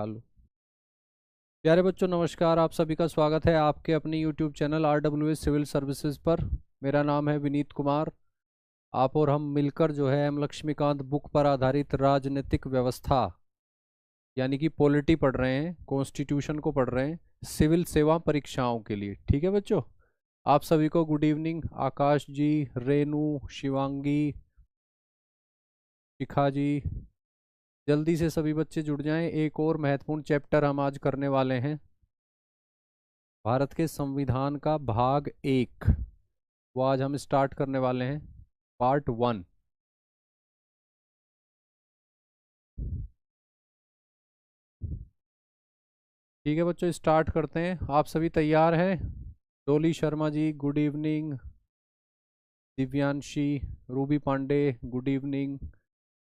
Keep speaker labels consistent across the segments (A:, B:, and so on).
A: Hello प्यारे बच्चों, नमस्कार। आप सभी का स्वागत है आपके अपने YouTube channel RWS civil services पर। मेरा नाम है विनीत कुमार। आप और हम मिलकर जो है एम लक्ष्मीकांत बुक पर आधारित राजनीतिक व्यवस्था यानी कि पॉलिटी पढ़ रहे हैं, कॉन्स्टिट्यूशन को पढ़ रहे हैं सिविल सेवा परीक्षाओं के लिए। ठीक है बच्चों, आप सभी को गुड इवनिंग। आकाश जी, रेनू, शिवांगी, शिखा जी, जल्दी से सभी बच्चे जुड़ जाएं। एक और महत्वपूर्ण चैप्टर हम आज करने वाले हैं, भारत के संविधान का भाग 1। वो आज हम स्टार्ट करने वाले हैं, पार्ट 1। ठीक है बच्चों, स्टार्ट करते हैं। आप सभी तैयार हैं? Dolly Sharma ji good evening, Divyanshi, Ruby Pandey good evening.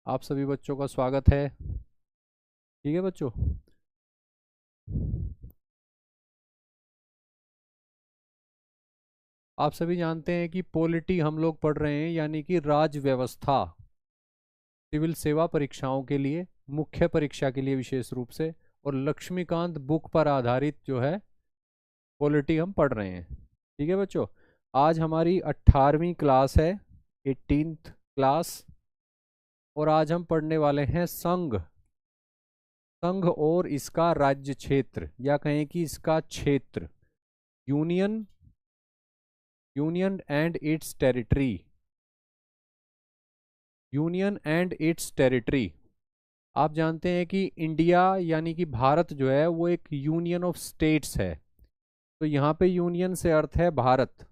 A: आप सभी बच्चों का स्वागत है। ठीक है बच्चों, आप सभी जानते हैं कि पॉलिटी हम लोग पढ़ रहे हैं, यानी कि राज व्यवस्था सिविल सेवा परीक्षाओं के लिए, मुख्य परीक्षा के लिए विशेष रूप से, और लक्ष्मीकांत बुक पर आधारित जो है पॉलिटी हम पढ़ रहे हैं। ठीक है बच्चों, आज हमारी 18वीं क्लास है, 18th क्लास। और आज हम पढ़ने वाले हैं संघ। संघ और इसका राज्य क्षेत्र, या कहें कि इसका क्षेत्र, union, union and it's territory, union and it's territory. आप जानते हैं कि इंडिया यानी कि भारत जो है वो एक यूनियन ऑफ स्टेट्स है। तो यहाँ पे यूनियन से अर्थ है भारत,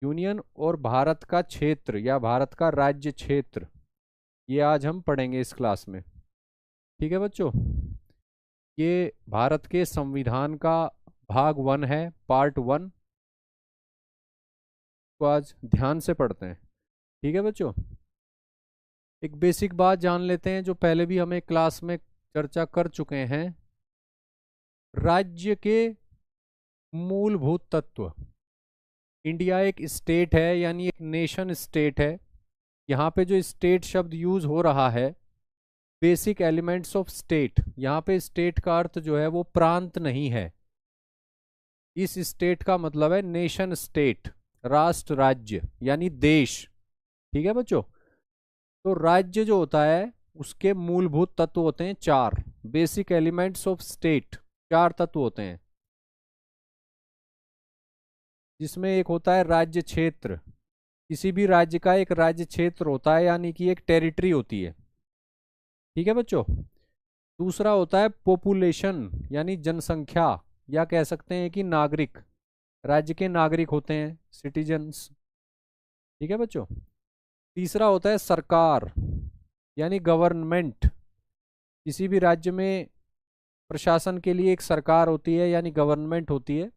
A: यूनियन, और भारत का क्षेत्र या भारत का राज्य क्षेत्र, ये आज हम पढ़ेंगे इस क्लास में। ठीक है बच्चों, ये भारत के संविधान का भाग 1 है, पार्ट 1 को आज ध्यान से पढ़ते हैं। ठीक है बच्चों, एक बेसिक बात जान लेते हैं जो पहले भी हमें क्लास में चर्चा कर चुके हैं। राज्य के मूलभूत तत्व। इंडिया एक स्टेट है, यानी एक नेशन स्टेट है। यहाँ पे जो स्टेट शब्द यूज हो रहा है, बेसिक एलिमेंट्स ऑफ स्टेट, यहाँ पे स्टेट का अर्थ जो है वो प्रांत नहीं है। इस स्टेट का मतलब है नेशन स्टेट, राष्ट्र, राज्य यानी देश। ठीक है बच्चों, तो राज्य जो होता है उसके मूलभूत तत्व होते हैं 4, बेसिक एलिमेंट्स ऑफ स्टेट 4 तत्व होते हैं, जिसमें एक होता है राज्य क्षेत्र। किसी भी राज्य का एक राज्य क्षेत्र होता है, यानी कि एक टेरिटरी होती है। ठीक है बच्चों, दूसरा होता है पॉपुलेशन, यानी जनसंख्या, या कह सकते हैं कि नागरिक, राज्य के नागरिक होते हैं, सिटीजन्स। ठीक है बच्चों, तीसरा होता है सरकार, यानी गवर्नमेंट। किसी भी राज्य में प्रशासन के लिए एक सरकार होती है, यानी गवर्नमेंट होती है,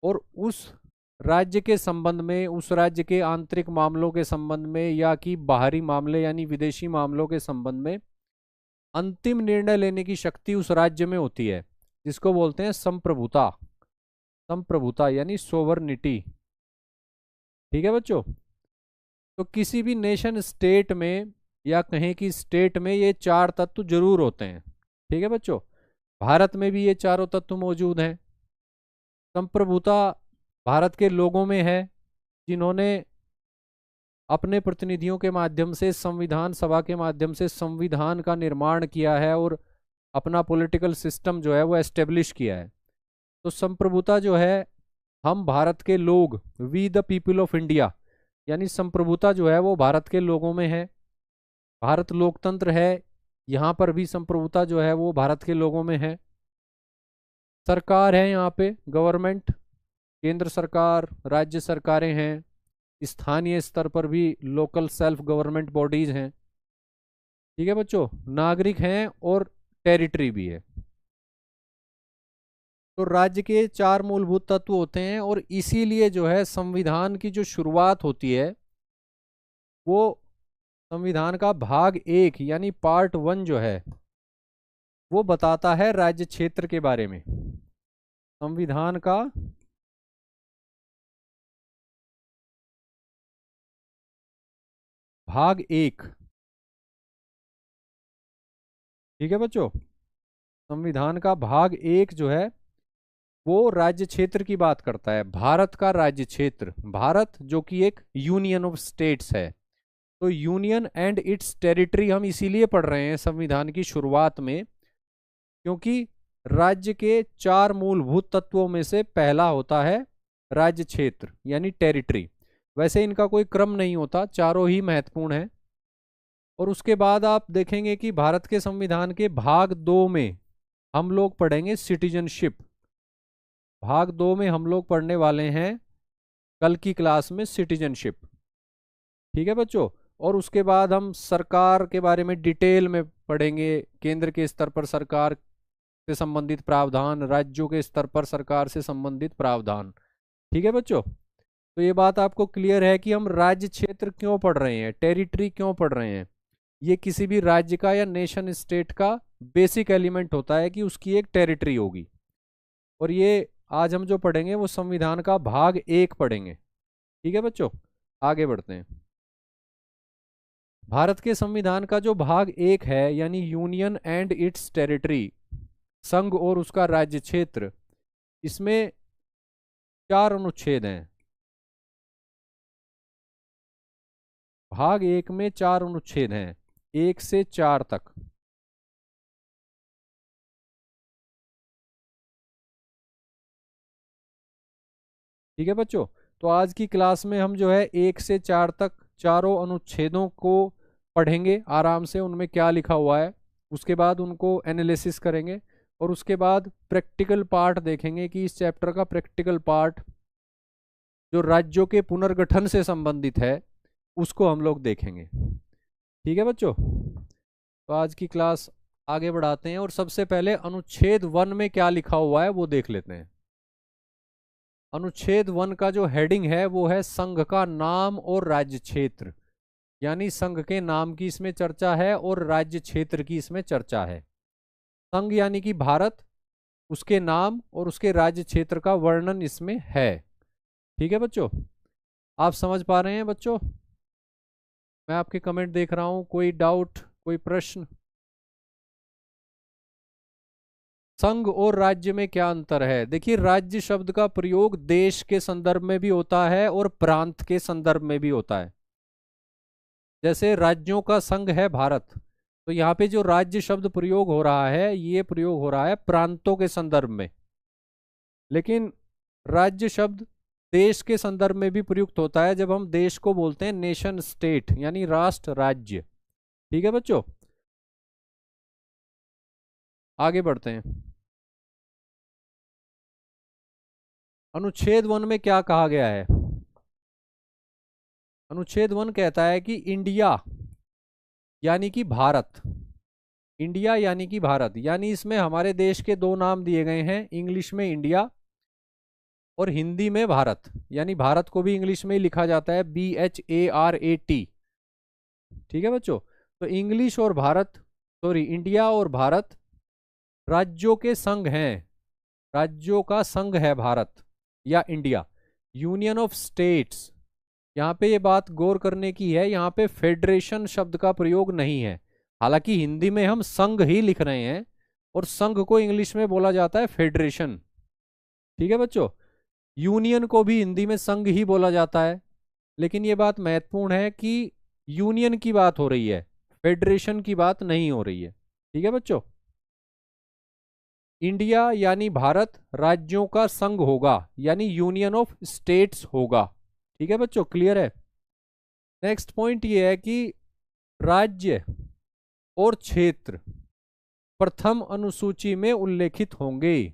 A: और उस राज्य के संबंध में, उस राज्य के आंतरिक मामलों के संबंध में, या कि बाहरी मामले यानी विदेशी मामलों के संबंध में अंतिम निर्णय लेने की शक्ति उस राज्य में होती है, जिसको बोलते हैं संप्रभुता। संप्रभुता यानी सोवरनिटी। ठीक है बच्चों, तो किसी भी नेशन स्टेट में, या कहें कि स्टेट में, ये 4 तत्व जरूर होते हैं। ठीक है बच्चों, भारत में भी ये चारों तत्व मौजूद हैं। संप्रभुता भारत के लोगों में है, जिन्होंने अपने प्रतिनिधियों के माध्यम से, संविधान सभा के माध्यम से संविधान का निर्माण किया है और अपना पॉलिटिकल सिस्टम जो है वो एस्टेब्लिश किया है। तो संप्रभुता जो है, हम भारत के लोग, we the people of India, यानी संप्रभुता जो है वो भारत के लोगों में है। भारत लोकतंत्र है, यहाँ पर भी संप्रभुता जो है वो भारत के लोगों में है। सरकार है यहाँ पे, गवर्नमेंट, केंद्र सरकार, राज्य सरकारें हैं, स्थानीय स्तर पर भी लोकल सेल्फ गवर्नमेंट बॉडीज हैं। ठीक है बच्चों, नागरिक हैं और टेरिटरी भी है। तो राज्य के 4 मूलभूत तत्व होते हैं, और इसीलिए जो है संविधान की जो शुरुआत होती है वो संविधान का भाग 1 यानी पार्ट 1 जो है वो बताता है राज्य क्षेत्र के बारे में। संविधान का भाग 1। ठीक है बच्चों, संविधान का भाग 1 जो है वो राज्य क्षेत्र की बात करता है, भारत का राज्य क्षेत्र, भारत जो कि एक यूनियन ऑफ स्टेट्स है। तो यूनियन एंड इट्स टेरिटरी हम इसीलिए पढ़ रहे हैं संविधान की शुरुआत में, क्योंकि राज्य के 4 मूलभूत तत्वों में से पहला होता है राज्य क्षेत्र यानी टेरिटरी। वैसे इनका कोई क्रम नहीं होता, चारों ही महत्वपूर्ण हैं। और उसके बाद आप देखेंगे कि भारत के संविधान के भाग 2 में हम लोग पढ़ेंगे सिटीजनशिप। भाग 2 में हम लोग पढ़ने वाले हैं कल की क्लास में सिटीजनशिप। ठीक है बच्चों। और उसके बाद हम सरकार के बारे में डिटेल में पढ़ेंगे, केंद्र के स्तर पर सरकार से संबंधित प्रावधान, राज्यों के स्तर पर सरकार से संबंधित प्रावधान। ठीक है बच्चों। तो ये बात आपको क्लियर है कि हम राज्य क्षेत्र क्यों पढ़ रहे हैं, टेरिटरी क्यों पढ़ रहे हैं। ये किसी भी राज्य का या नेशन स्टेट का बेसिक एलिमेंट होता है कि उसकी एक टेरिटरी होगी। और ये आज हम जो पढ़ेंगे वो संविधान का भाग 1 पढ़ेंगे। ठीक है बच्चों, आगे बढ़ते हैं। भारत के संविधान का जो भाग 1 है यानी यूनियन एंड इट्स टेरिटरी, संघ और उसका राज्य क्षेत्र, इसमें 4 अनुच्छेद हैं। भाग 1 में 4 अनुच्छेद हैं, 1 से 4 तक। ठीक है बच्चों। तो आज की क्लास में हम जो है 1 से 4 तक चारों अनुच्छेदों को पढ़ेंगे आराम से, उनमें क्या लिखा हुआ है, उसके बाद उनको एनालिसिस करेंगे और उसके बाद प्रैक्टिकल पार्ट देखेंगे कि इस चैप्टर का प्रैक्टिकल पार्ट जो राज्यों के पुनर्गठन से संबंधित है उसको हम लोग देखेंगे। ठीक है बच्चों। तो आज की क्लास आगे बढ़ाते हैं और सबसे पहले अनुच्छेद 1 में क्या लिखा हुआ है वो देख लेते हैं। अनुच्छेद 1 का जो हेडिंग है वो है संघ का नाम और राज्य क्षेत्र, यानी संघ के नाम की इसमें चर्चा है और राज्य क्षेत्र की इसमें चर्चा है। संघ यानी कि भारत, उसके नाम और उसके राज्य क्षेत्र का वर्णन इसमें है। ठीक है बच्चों, आप समझ पा रहे हैं बच्चों? मैं आपके कमेंट देख रहा हूं, कोई डाउट, कोई प्रश्न? संघ और राज्य में क्या अंतर है? देखिए, राज्य शब्द का प्रयोग देश के संदर्भ में भी होता है और प्रांत के संदर्भ में भी होता है। जैसे राज्यों का संघ है भारत, तो यहाँ पे जो राज्य शब्द प्रयोग हो रहा है ये प्रयोग हो रहा है प्रांतों के संदर्भ में। लेकिन राज्य शब्द देश के संदर्भ में भी प्रयुक्त होता है जब हम देश को बोलते हैं नेशन स्टेट यानी राष्ट्र राज्य। ठीक है बच्चों, आगे बढ़ते हैं। अनुच्छेद 1 में क्या कहा गया है? अनुच्छेद 1 कहता है कि इंडिया यानी कि भारत, इंडिया यानी कि भारत, यानी इसमें हमारे देश के 2 नाम दिए गए हैं, इंग्लिश में इंडिया और हिंदी में भारत। यानी भारत को भी इंग्लिश में ही लिखा जाता है BHARAT। ठीक है बच्चों। तो इंग्लिश और भारत, सॉरी, इंडिया और भारत राज्यों के संघ हैं, राज्यों का संघ है भारत या इंडिया, यूनियन ऑफ स्टेट्स। यहाँ पे ये बात गौर करने की है, यहाँ पे फेडरेशन शब्द का प्रयोग नहीं है। हालांकि हिंदी में हम संघ ही लिख रहे हैं और संघ को इंग्लिश में बोला जाता है फेडरेशन। ठीक है बच्चों, यूनियन को भी हिंदी में संघ ही बोला जाता है। लेकिन ये बात महत्वपूर्ण है कि यूनियन की बात हो रही है, फेडरेशन की बात नहीं हो रही है। ठीक है बच्चों। इंडिया यानी भारत राज्यों का संघ होगा यानी यूनियन ऑफ स्टेट्स होगा। ठीक है बच्चों, क्लियर है? नेक्स्ट पॉइंट ये है कि राज्य और क्षेत्र प्रथम अनुसूची में उल्लेखित होंगे,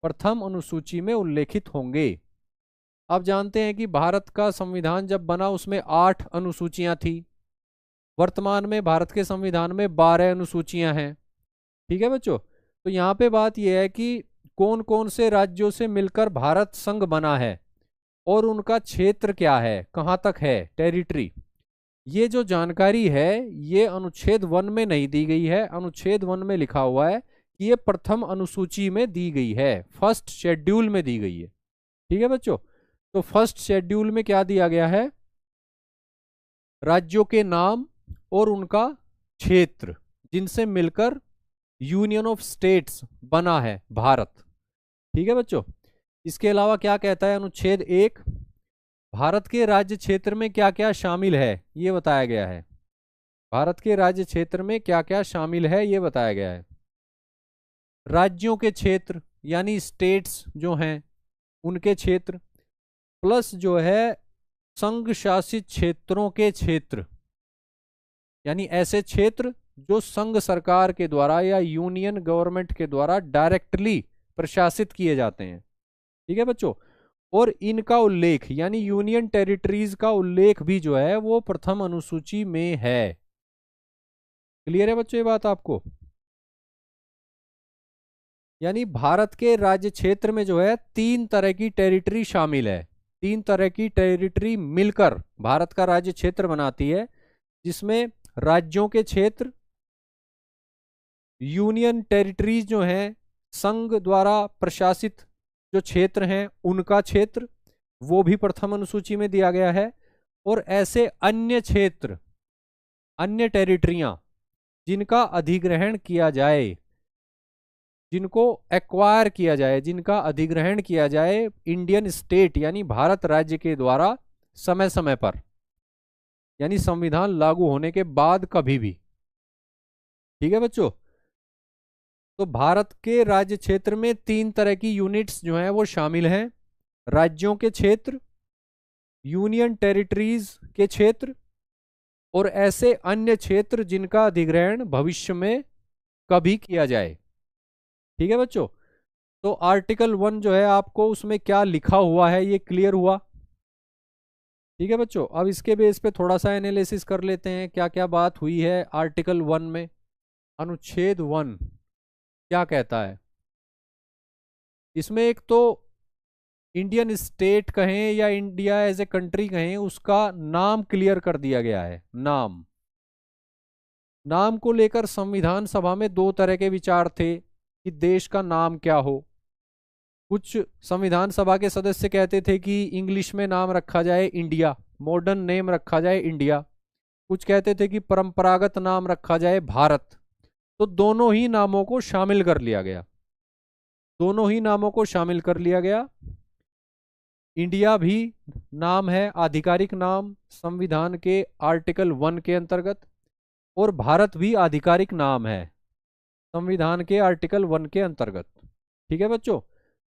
A: प्रथम अनुसूची में उल्लेखित होंगे। आप जानते हैं कि भारत का संविधान जब बना उसमें 8 अनुसूचियां थी। वर्तमान में भारत के संविधान में 12 अनुसूचियां हैं। ठीक है बच्चों। तो यहाँ पे बात यह है कि कौन कौन से राज्यों से मिलकर भारत संघ बना है और उनका क्षेत्र क्या है, कहाँ तक है, टेरिटरी। ये जो जानकारी है ये अनुच्छेद 1 में नहीं दी गई है। अनुच्छेद 1 में लिखा हुआ है कि ये प्रथम अनुसूची में दी गई है, फर्स्ट शेड्यूल में दी गई है। ठीक है बच्चों। तो फर्स्ट शेड्यूल में क्या दिया गया है? राज्यों के नाम और उनका क्षेत्र जिनसे मिलकर यूनियन ऑफ स्टेट्स बना है भारत। ठीक है बच्चों। इसके अलावा क्या कहता है अनुच्छेद 1, भारत के राज्य क्षेत्र में क्या क्या शामिल है ये बताया गया है। भारत के राज्य क्षेत्र में क्या क्या शामिल है ये बताया गया है। राज्यों के क्षेत्र यानी स्टेट्स जो हैं उनके क्षेत्र, प्लस जो है संघ शासित क्षेत्रों के क्षेत्र, यानी ऐसे क्षेत्र जो संघ सरकार के द्वारा या यूनियन गवर्नमेंट के द्वारा डायरेक्टली प्रशासित किए जाते हैं। ठीक है बच्चों। और इनका उल्लेख यानी यूनियन टेरिटरीज का उल्लेख भी जो है वो प्रथम अनुसूची में है। क्लियर है बच्चों ये बात आपको? यानी भारत के राज्य क्षेत्र में जो है 3 तरह की टेरिटरी शामिल है। 3 तरह की टेरिटरी मिलकर भारत का राज्य क्षेत्र बनाती है, जिसमें राज्यों के क्षेत्र, यूनियन टेरिटरीज जो हैं संघ द्वारा प्रशासित जो क्षेत्र हैं उनका क्षेत्र, वो भी प्रथम अनुसूची में दिया गया है। और ऐसे अन्य क्षेत्र, अन्य टेरिटरियां जिनका अधिग्रहण किया जाए, जिनको एक्वायर किया जाए, जिनका अधिग्रहण किया जाए इंडियन स्टेट यानी भारत राज्य के द्वारा समय समय पर, यानी संविधान लागू होने के बाद कभी भी। ठीक है बच्चों। तो भारत के राज्य क्षेत्र में 3 तरह की यूनिट्स जो हैं वो शामिल हैं। राज्यों के क्षेत्र, यूनियन टेरिटरीज के क्षेत्र और ऐसे अन्य क्षेत्र जिनका अधिग्रहण भविष्य में कभी किया जाए। ठीक है बच्चों। तो आर्टिकल 1 जो है आपको उसमें क्या लिखा हुआ है ये क्लियर हुआ। ठीक है बच्चों। अब इसके बेस पे थोड़ा सा एनालिसिस कर लेते हैं क्या क्या बात हुई है आर्टिकल 1 में। अनुच्छेद 1 क्या कहता है इसमें? एक तो इंडियन स्टेट कहें या इंडिया एज ए कंट्री कहें, उसका नाम क्लियर कर दिया गया है। नाम को लेकर संविधान सभा में 2 तरह के विचार थे कि देश का नाम क्या हो। कुछ संविधान सभा के सदस्य कहते थे कि इंग्लिश में नाम रखा जाए इंडिया, मॉडर्न नेम रखा जाए इंडिया। कुछ कहते थे कि परंपरागत नाम रखा जाए भारत। तो दोनों ही नामों को शामिल कर लिया गया। दोनों ही नामों को शामिल कर लिया गया। इंडिया भी नाम है, आधिकारिक नाम संविधान के आर्टिकल 1 के अंतर्गत, और भारत भी आधिकारिक नाम है संविधान के आर्टिकल 1 के अंतर्गत। ठीक है बच्चों।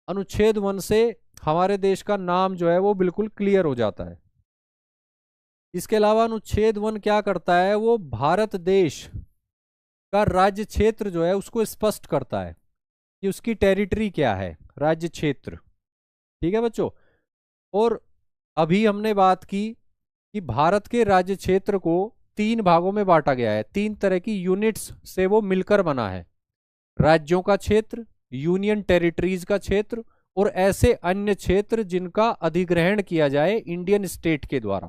A: अनुच्छेद 1 से हमारे देश का नाम जो है वो बिल्कुल क्लियर हो जाता है। इसके अलावा अनुच्छेद 1 क्या करता है, वो भारत देश का राज्य क्षेत्र जो है उसको स्पष्ट करता है कि उसकी टेरिटरी क्या है, राज्य क्षेत्र। ठीक है बच्चों। और अभी हमने बात की कि भारत के राज्य क्षेत्र को 3 भागों में बांटा गया है। 3 तरह की यूनिट्स से वो मिलकर बना है। राज्यों का क्षेत्र, यूनियन टेरिटरीज का क्षेत्र और ऐसे अन्य क्षेत्र जिनका अधिग्रहण किया जाए इंडियन स्टेट के द्वारा।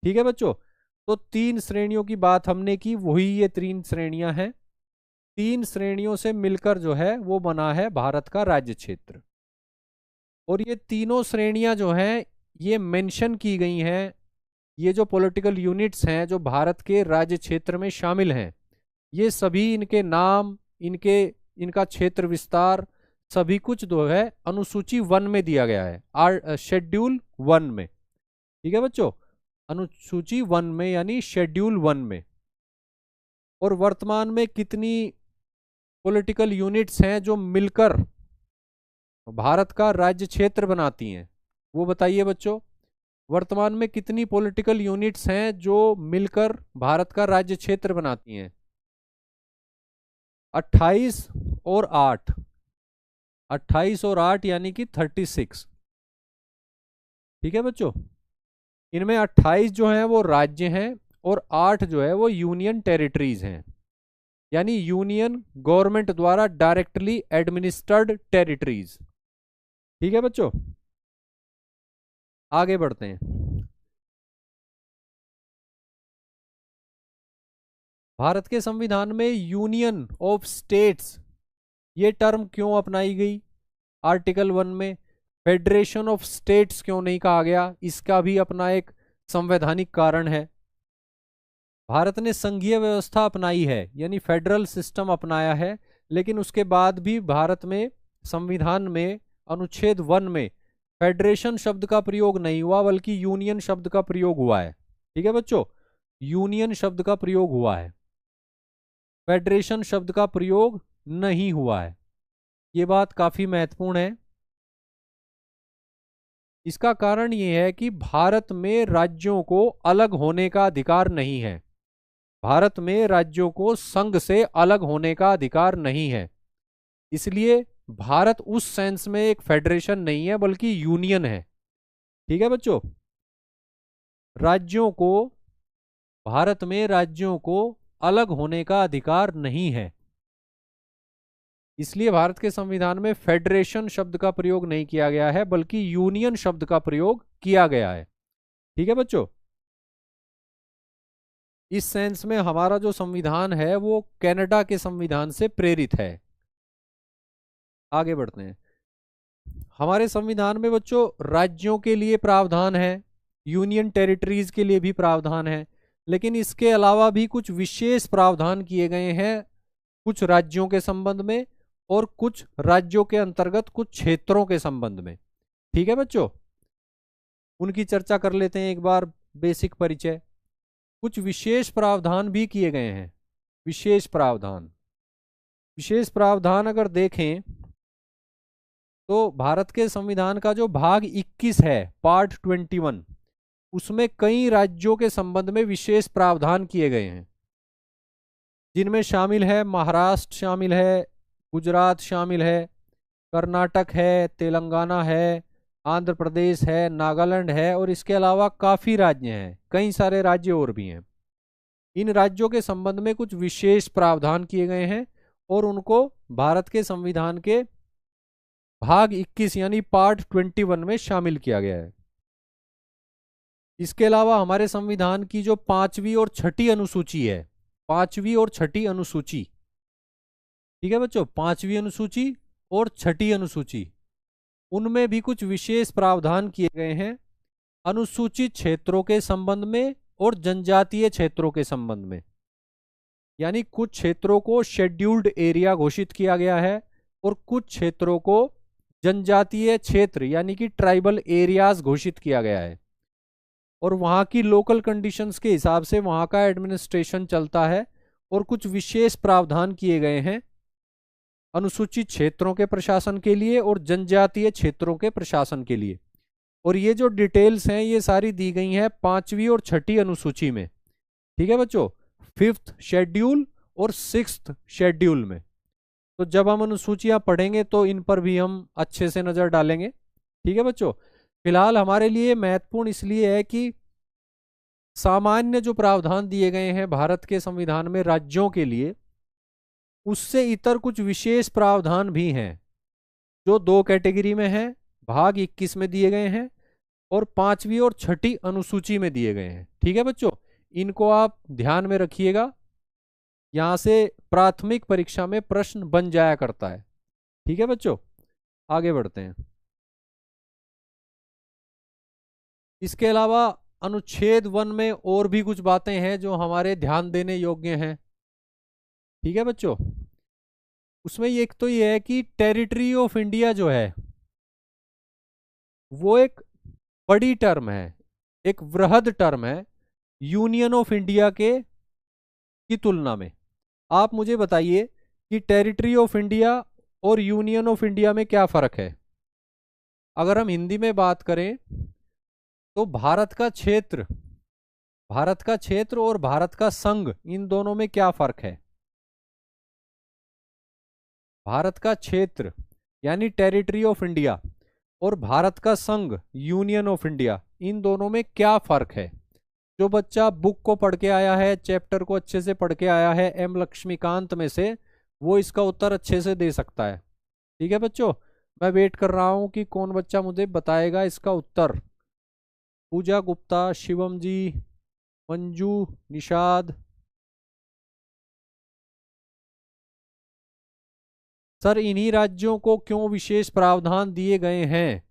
A: ठीक है बच्चों। तो 3 श्रेणियों की बात हमने की, वही ये 3 श्रेणियां हैं। 3 श्रेणियों से मिलकर जो है वो बना है भारत का राज्य क्षेत्र। और ये तीनों श्रेणियां जो हैं ये मेंशन की गई हैं। ये जो पॉलिटिकल यूनिट्स हैं जो भारत के राज्य क्षेत्र में शामिल हैं, ये सभी इनके नाम, इनका क्षेत्र विस्तार सभी कुछ जो है अनुसूची 1 में दिया गया है, शेड्यूल 1 में। ठीक है बच्चों। अनुसूची 1 में यानी शेड्यूल 1 में। और वर्तमान में कितनी पॉलिटिकल यूनिट्स हैं जो मिलकर भारत का राज्य क्षेत्र बनाती हैं, वो बताइए बच्चों। वर्तमान में कितनी पॉलिटिकल यूनिट्स हैं जो मिलकर भारत का राज्य क्षेत्र बनाती हैं? 28 और 8। 28 और 8 यानी कि 36। ठीक है बच्चों। इनमें 28 जो है वो राज्य हैं और 8 जो है वो यूनियन टेरिटरीज हैं, यानी यूनियन गवर्नमेंट द्वारा डायरेक्टली एडमिनिस्टर्ड टेरिटरीज। ठीक है बच्चों। आगे बढ़ते हैं। भारत के संविधान में यूनियन ऑफ स्टेट्स ये टर्म क्यों अपनाई गई? आर्टिकल 1 में फेडरेशन ऑफ स्टेट्स क्यों नहीं कहा गया? इसका भी अपना एक संवैधानिक कारण है। भारत ने संघीय व्यवस्था अपनाई है, यानी फेडरल सिस्टम अपनाया है, लेकिन उसके बाद भी भारत में संविधान में अनुच्छेद 1 में फेडरेशन शब्द का प्रयोग नहीं हुआ, बल्कि यूनियन शब्द का प्रयोग हुआ है। ठीक है बच्चों, यूनियन शब्द का प्रयोग हुआ है, फेडरेशन शब्द का प्रयोग नहीं हुआ है। ये बात काफी महत्वपूर्ण है। इसका कारण ये है कि भारत में राज्यों को अलग होने का अधिकार नहीं है। भारत में राज्यों को संघ से अलग होने का अधिकार नहीं है। इसलिए भारत उस सेंस में एक फेडरेशन नहीं है, बल्कि यूनियन है। ठीक है बच्चों, राज्यों को, भारत में राज्यों को अलग होने का अधिकार नहीं है। इसलिए भारत के संविधान में फेडरेशन शब्द का प्रयोग नहीं किया गया है, बल्कि यूनियन शब्द का प्रयोग किया गया है। ठीक है बच्चों, इस सेंस में हमारा जो संविधान है वो कनाडा के संविधान से प्रेरित है। आगे बढ़ते हैं। हमारे संविधान में बच्चों राज्यों के लिए प्रावधान है, यूनियन टेरिटरीज के लिए भी प्रावधान है, लेकिन इसके अलावा भी कुछ विशेष प्रावधान किए गए हैं कुछ राज्यों के संबंध में और कुछ राज्यों के अंतर्गत कुछ क्षेत्रों के संबंध में। ठीक है बच्चों, उनकी चर्चा कर लेते हैं एक बार, बेसिक परिचय। कुछ विशेष प्रावधान भी किए गए हैं। विशेष प्रावधान, विशेष प्रावधान अगर देखें तो भारत के संविधान का जो भाग 21 है, पार्ट 21, उसमें कई राज्यों के संबंध में विशेष प्रावधान किए गए हैं, जिनमें शामिल है महाराष्ट्र शामिल है, गुजरात शामिल है, कर्नाटक है, तेलंगाना है, आंध्र प्रदेश है, नागालैंड है, और इसके अलावा काफ़ी राज्य हैं, कई सारे राज्य और भी हैं। इन राज्यों के संबंध में कुछ विशेष प्रावधान किए गए हैं और उनको भारत के संविधान के भाग 21 यानी पार्ट 21 में शामिल किया गया है। इसके अलावा हमारे संविधान की जो 5वीं और 6ठी अनुसूची है, 5वीं और 6ठी अनुसूची, ठीक है बच्चों, 5वीं अनुसूची और 6ठी अनुसूची, उनमें भी कुछ विशेष प्रावधान किए गए हैं अनुसूचित क्षेत्रों के संबंध में और जनजातीय क्षेत्रों के संबंध में। यानी कुछ क्षेत्रों को शेड्यूल्ड एरिया घोषित किया गया है और कुछ क्षेत्रों को जनजातीय क्षेत्र यानी कि ट्राइबल एरियाज घोषित किया गया है, और वहाँ की लोकल कंडीशंस के हिसाब से वहाँ का एडमिनिस्ट्रेशन चलता है। और कुछ विशेष प्रावधान किए गए हैं अनुसूचित क्षेत्रों के प्रशासन के लिए और जनजातीय क्षेत्रों के प्रशासन के लिए। और ये जो डिटेल्स हैं ये सारी दी गई हैं 5वीं और 6ठी अनुसूची में। ठीक है बच्चों, 5th शेड्यूल और 6th शेड्यूल में। तो जब हम अनुसूचियां पढ़ेंगे तो इन पर भी हम अच्छे से नजर डालेंगे। ठीक है बच्चों, फिलहाल हमारे लिए महत्वपूर्ण इसलिए है कि सामान्य जो प्रावधान दिए गए हैं भारत के संविधान में राज्यों के लिए, उससे इतर कुछ विशेष प्रावधान भी हैं जो 2 कैटेगरी में हैं, भाग 21 में दिए गए हैं और 5वीं और 6ठी अनुसूची में दिए गए हैं। ठीक है बच्चों, इनको आप ध्यान में रखिएगा, यहां से प्राथमिक परीक्षा में प्रश्न बन जाया करता है। ठीक है बच्चों, आगे बढ़ते हैं। इसके अलावा अनुच्छेद 1 में और भी कुछ बातें हैं जो हमारे ध्यान देने योग्य हैं। ठीक है बच्चों, उसमें एक तो ये है कि टेरिटरी ऑफ इंडिया जो है वो एक बड़ी टर्म है, एक वृहद टर्म है यूनियन ऑफ इंडिया के की तुलना में। आप मुझे बताइए कि टेरिटरी ऑफ इंडिया और यूनियन ऑफ इंडिया में क्या फर्क है। अगर हम हिंदी में बात करें तो भारत का क्षेत्र और भारत का संघ, इन दोनों में क्या फर्क है। भारत का क्षेत्र यानी टेरिटरी ऑफ इंडिया और भारत का संघ यूनियन ऑफ इंडिया, इन दोनों में क्या फर्क है। जो बच्चा बुक को पढ़ के आया है, चैप्टर को अच्छे से पढ़ के आया है एम लक्ष्मीकांत में से, वो इसका उत्तर अच्छे से दे सकता है। ठीक है बच्चों, मैं वेट कर रहा हूं कि कौन बच्चा मुझे बताएगा इसका उत्तर। पूजा गुप्ता, शिवम जी, मंजू, निषाद। सर इन्हीं राज्यों को क्यों विशेष प्रावधान दिए गए हैं।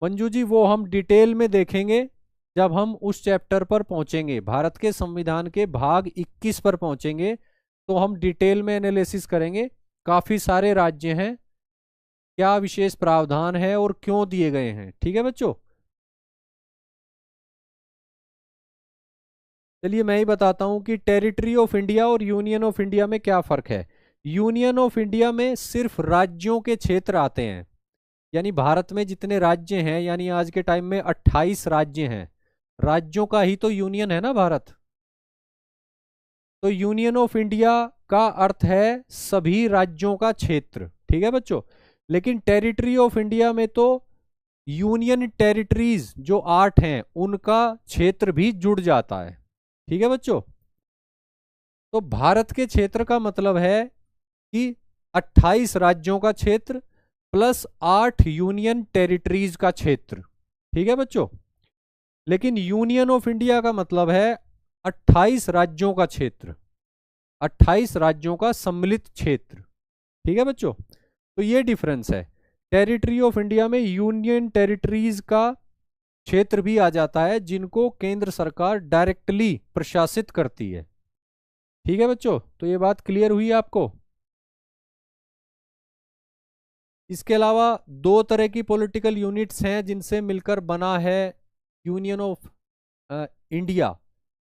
A: मंजू जी, वो हम डिटेल में देखेंगे जब हम उस चैप्टर पर पहुंचेंगे, भारत के संविधान के भाग 21 पर पहुंचेंगे तो हम डिटेल में एनालिसिस करेंगे काफी सारे राज्य हैं, क्या विशेष प्रावधान है और क्यों दिए गए हैं। ठीक है बच्चों, चलिए मैं ही बताता हूं कि टेरिटरी ऑफ इंडिया और यूनियन ऑफ इंडिया में क्या फर्क है। यूनियन ऑफ इंडिया में सिर्फ राज्यों के क्षेत्र आते हैं, यानी भारत में जितने राज्य हैं, यानी आज के टाइम में 28 राज्य हैं, राज्यों का ही तो यूनियन है ना भारत। तो यूनियन ऑफ इंडिया का अर्थ है सभी राज्यों का क्षेत्र। ठीक है बच्चों, लेकिन टेरिटरी ऑफ इंडिया में तो यूनियन टेरिटरीज जो 8 हैं उनका क्षेत्र भी जुड़ जाता है। ठीक है बच्चों, तो भारत के क्षेत्र का मतलब है कि 28 राज्यों का क्षेत्र प्लस 8 यूनियन टेरिटरीज का क्षेत्र। ठीक है बच्चों, लेकिन यूनियन ऑफ इंडिया का मतलब है 28 राज्यों का क्षेत्र, 28 राज्यों का सम्मिलित क्षेत्र। ठीक है बच्चों, तो ये डिफरेंस है। टेरिटरी ऑफ इंडिया में यूनियन टेरिटरीज का क्षेत्र भी आ जाता है जिनको केंद्र सरकार डायरेक्टली प्रशासित करती है। ठीक है बच्चों, तो ये बात क्लियर हुई आपको। इसके अलावा दो तरह की पॉलिटिकल यूनिट्स हैं जिनसे मिलकर बना है यूनियन ऑफ इंडिया,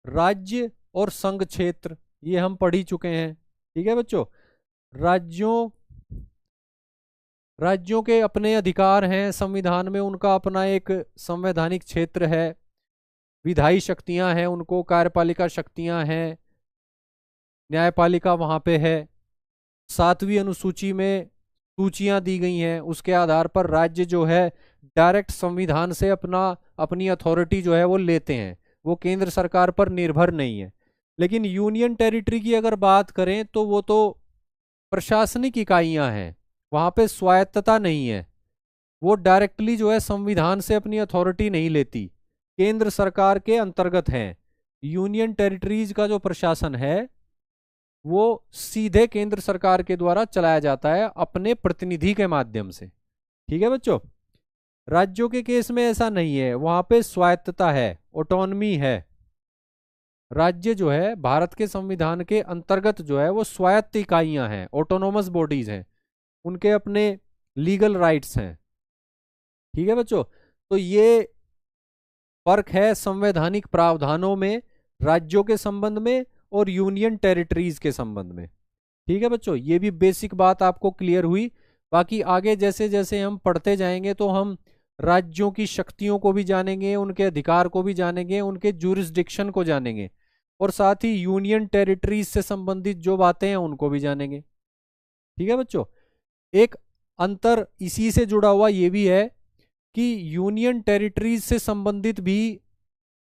A: राज्य और संघ क्षेत्र। ये हम पढ़ ही चुके हैं। ठीक है बच्चों, राज्यों राज्यों के अपने अधिकार हैं, संविधान में उनका अपना एक संवैधानिक क्षेत्र है, विधायी शक्तियां हैं उनको, कार्यपालिका शक्तियां हैं, न्यायपालिका वहां पे है। 7वीं अनुसूची में सूचियां दी गई हैं, उसके आधार पर राज्य जो है डायरेक्ट संविधान से अपनी अथॉरिटी जो है वो लेते हैं, वो केंद्र सरकार पर निर्भर नहीं है। लेकिन यूनियन टेरिटरी की अगर बात करें तो वो तो प्रशासनिक इकाइयां हैं, वहां पे स्वायत्तता नहीं है, वो डायरेक्टली जो है संविधान से अपनी अथॉरिटी नहीं लेती, केंद्र सरकार के अंतर्गत हैं। यूनियन टेरिटरीज का जो प्रशासन है वो सीधे केंद्र सरकार के द्वारा चलाया जाता है अपने प्रतिनिधि के माध्यम से। ठीक है बच्चों, राज्यों के केस में ऐसा नहीं है, वहां पे स्वायत्तता है, ऑटोनमी है। राज्य जो है भारत के संविधान के अंतर्गत जो है वो स्वायत्त इकाइयां हैं, ऑटोनोमस बॉडीज हैं, उनके अपने लीगल राइट्स हैं। ठीक है बच्चों, तो ये फर्क है संवैधानिक प्रावधानों में राज्यों के संबंध में और यूनियन टेरिटरीज के संबंध में। ठीक है बच्चों, ये भी बेसिक बात आपको क्लियर हुई। बाकी आगे जैसे जैसे हम पढ़ते जाएंगे तो हम राज्यों की शक्तियों को भी जानेंगे, उनके अधिकार को भी जानेंगे, उनके जुरिस्डिक्शन को जानेंगे, और साथ ही यूनियन टेरिटरीज से संबंधित जो बातें हैं उनको भी जानेंगे। ठीक है बच्चों, एक अंतर इसी से जुड़ा हुआ ये भी है कि यूनियन टेरिटरीज से संबंधित भी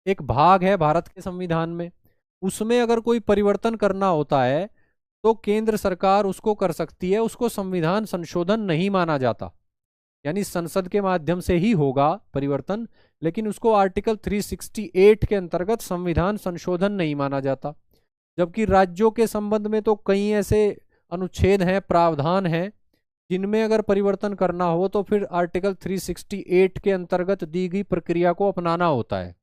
A: एक भाग है भारत के संविधान में, उसमें अगर कोई परिवर्तन करना होता है तो केंद्र सरकार उसको कर सकती है, उसको संविधान संशोधन नहीं माना जाता, यानी संसद के माध्यम से ही होगा परिवर्तन, लेकिन उसको आर्टिकल 368 के अंतर्गत संविधान संशोधन नहीं माना जाता। जबकि राज्यों के संबंध में तो कई ऐसे अनुच्छेद हैं, प्रावधान हैं, जिनमें अगर परिवर्तन करना हो तो फिर आर्टिकल 368 के अंतर्गत दी गई प्रक्रिया को अपनाना होता है।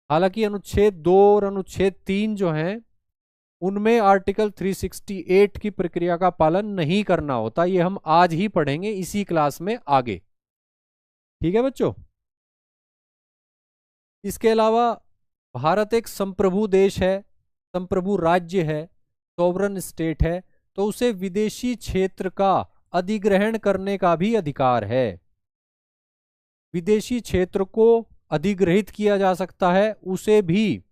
A: हालांकि अनुच्छेद 2 और अनुच्छेद 3 जो हैं उनमें आर्टिकल 368 की प्रक्रिया का पालन नहीं करना होता, ये हम आज ही पढ़ेंगे इसी क्लास में आगे। ठीक है बच्चों, इसके अलावा भारत एक संप्रभु देश है, संप्रभु राज्य है, सॉवरन स्टेट है, तो उसे विदेशी क्षेत्र का अधिग्रहण करने का भी अधिकार है। विदेशी क्षेत्र को अधिग्रहित किया जा सकता है, उसे भी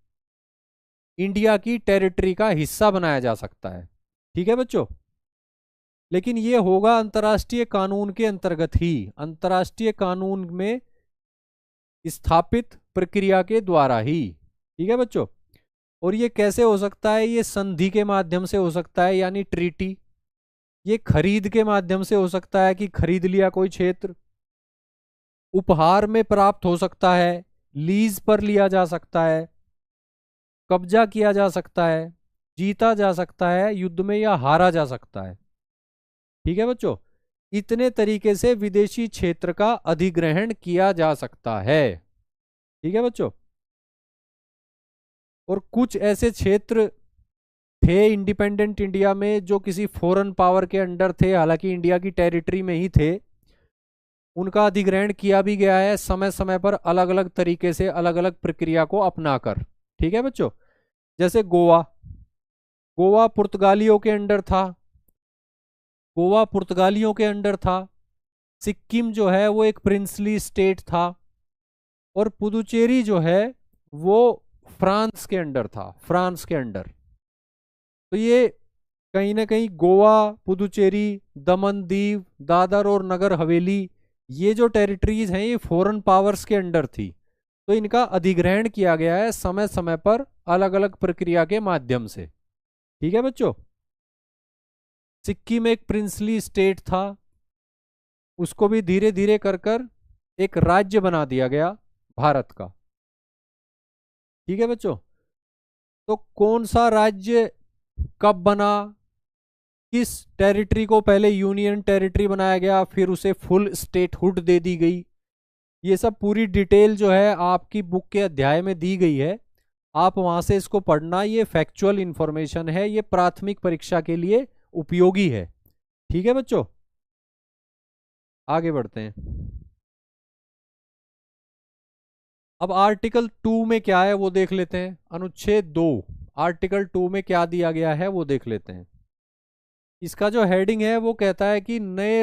A: इंडिया की टेरिटरी का हिस्सा बनाया जा सकता है। ठीक है बच्चों, लेकिन ये होगा अंतर्राष्ट्रीय कानून के अंतर्गत ही, अंतर्राष्ट्रीय कानून में स्थापित प्रक्रिया के द्वारा ही। ठीक है बच्चों, और ये कैसे हो सकता है, ये संधि के माध्यम से हो सकता है, यानी ट्रीटी। ये खरीद के माध्यम से हो सकता है कि खरीद लिया कोई क्षेत्र, उपहार में प्राप्त हो सकता है, लीज पर लिया जा सकता है, कब्जा किया जा सकता है, जीता जा सकता है युद्ध में, या हारा जा सकता है। ठीक है बच्चों, इतने तरीके से विदेशी क्षेत्र का अधिग्रहण किया जा सकता है। ठीक है बच्चों, और कुछ ऐसे क्षेत्र थे इंडिपेंडेंट इंडिया में, जो किसी फॉरेन पावर के अंडर थे, हालांकि इंडिया की टेरिटरी में ही थे, उनका अधिग्रहण किया भी गया है समय समय पर अलग अलग तरीके से, अलग अलग प्रक्रिया को अपनाकर। ठीक है बच्चों, जैसे गोवा, गोवा पुर्तगालियों के अंडर था, गोवा पुर्तगालियों के अंडर था। सिक्किम जो है वो एक प्रिंसली स्टेट था, और पुदुचेरी जो है वो फ्रांस के अंडर था, फ्रांस के अंडर। तो ये कहीं ना कहीं गोवा, पुदुचेरी, दमन दीव, दादर और नगर हवेली, ये जो टेरिटरीज हैं ये फॉरेन पावर्स के अंडर थी। तो इनका अधिग्रहण किया गया है समय समय पर अलग अलग प्रक्रिया के माध्यम से। ठीक है बच्चों, सिक्किम एक प्रिंसली स्टेट था, उसको भी धीरे धीरे कर कर एक राज्य बना दिया गया भारत का। ठीक है बच्चों, तो कौन सा राज्य कब बना, किस टेरिटरी को पहले यूनियन टेरिटरी बनाया गया, फिर उसे फुल स्टेटहुड दे दी गई, ये सब पूरी डिटेल जो है आपकी बुक के अध्याय में दी गई है। आप वहां से इसको पढ़ना, ये फैक्चुअल इंफॉर्मेशन है, ये प्राथमिक परीक्षा के लिए उपयोगी है। ठीक है बच्चों, आगे बढ़ते हैं। अब आर्टिकल 2 में क्या है वो देख लेते हैं। अनुच्छेद 2, आर्टिकल 2 में क्या दिया गया है वो देख लेते हैं। इसका जो हेडिंग है वो कहता है कि नए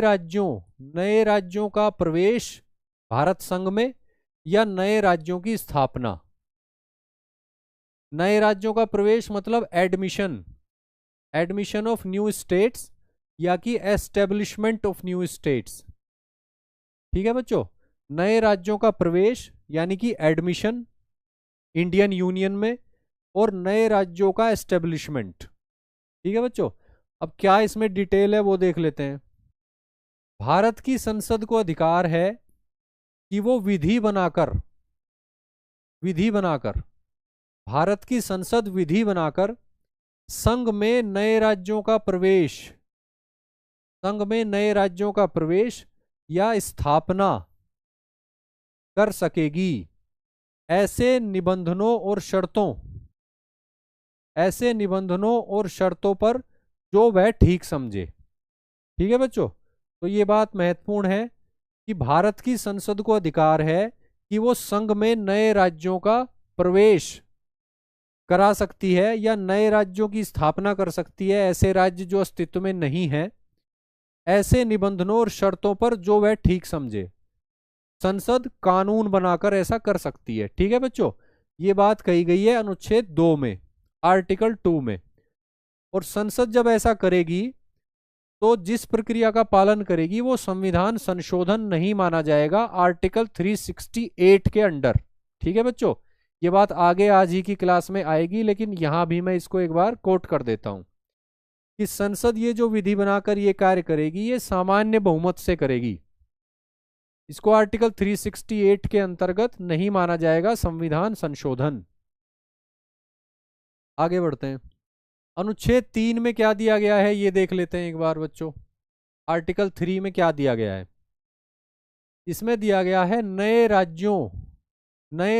A: राज्यों का प्रवेश भारत संघ में या नए राज्यों की स्थापना। नए राज्यों का प्रवेश मतलब admission, admission of new states, या कि एस्टेब्लिशमेंट ऑफ न्यू स्टेट्स। ठीक है बच्चों, नए राज्यों का प्रवेश यानी कि एडमिशन इंडियन यूनियन में, और नए राज्यों का एस्टेब्लिशमेंट। ठीक है बच्चों, अब क्या इसमें डिटेल है वो देख लेते हैं। भारत की संसद को अधिकार है कि वो विधि बनाकर भारत की संसद विधि बनाकर संघ में नए राज्यों का प्रवेश, संघ में नए राज्यों का प्रवेश या स्थापना कर सकेगी, ऐसे निबंधनों और शर्तों, ऐसे निबंधनों और शर्तों पर जो वह ठीक समझे। ठीक है बच्चों, तो ये बात महत्वपूर्ण है कि भारत की संसद को अधिकार है कि वो संघ में नए राज्यों का प्रवेश करा सकती है या नए राज्यों की स्थापना कर सकती है, ऐसे राज्य जो अस्तित्व में नहीं है, ऐसे निबंधनों और शर्तों पर जो वह ठीक समझे। संसद कानून बनाकर ऐसा कर सकती है। ठीक है बच्चों, ये बात कही गई है अनुच्छेद 2 में, आर्टिकल 2 में। और संसद जब ऐसा करेगी तो जिस प्रक्रिया का पालन करेगी वो संविधान संशोधन नहीं माना जाएगा, आर्टिकल 368 के अंडर। ठीक है बच्चों, ये बात आगे आज ही की क्लास में आएगी, लेकिन यहां भी मैं इसको एक बार कोट कर देता हूं कि संसद ये जो विधि बनाकर ये कार्य करेगी ये सामान्य बहुमत से करेगी, इसको आर्टिकल 368 के अंतर्गत नहीं माना जाएगा संविधान संशोधन। आगे बढ़ते हैं। अनुच्छेद 3 में क्या दिया गया है ये देख लेते हैं एक बार बच्चों। आर्टिकल 3 में क्या दिया गया है, इसमें दिया गया है नए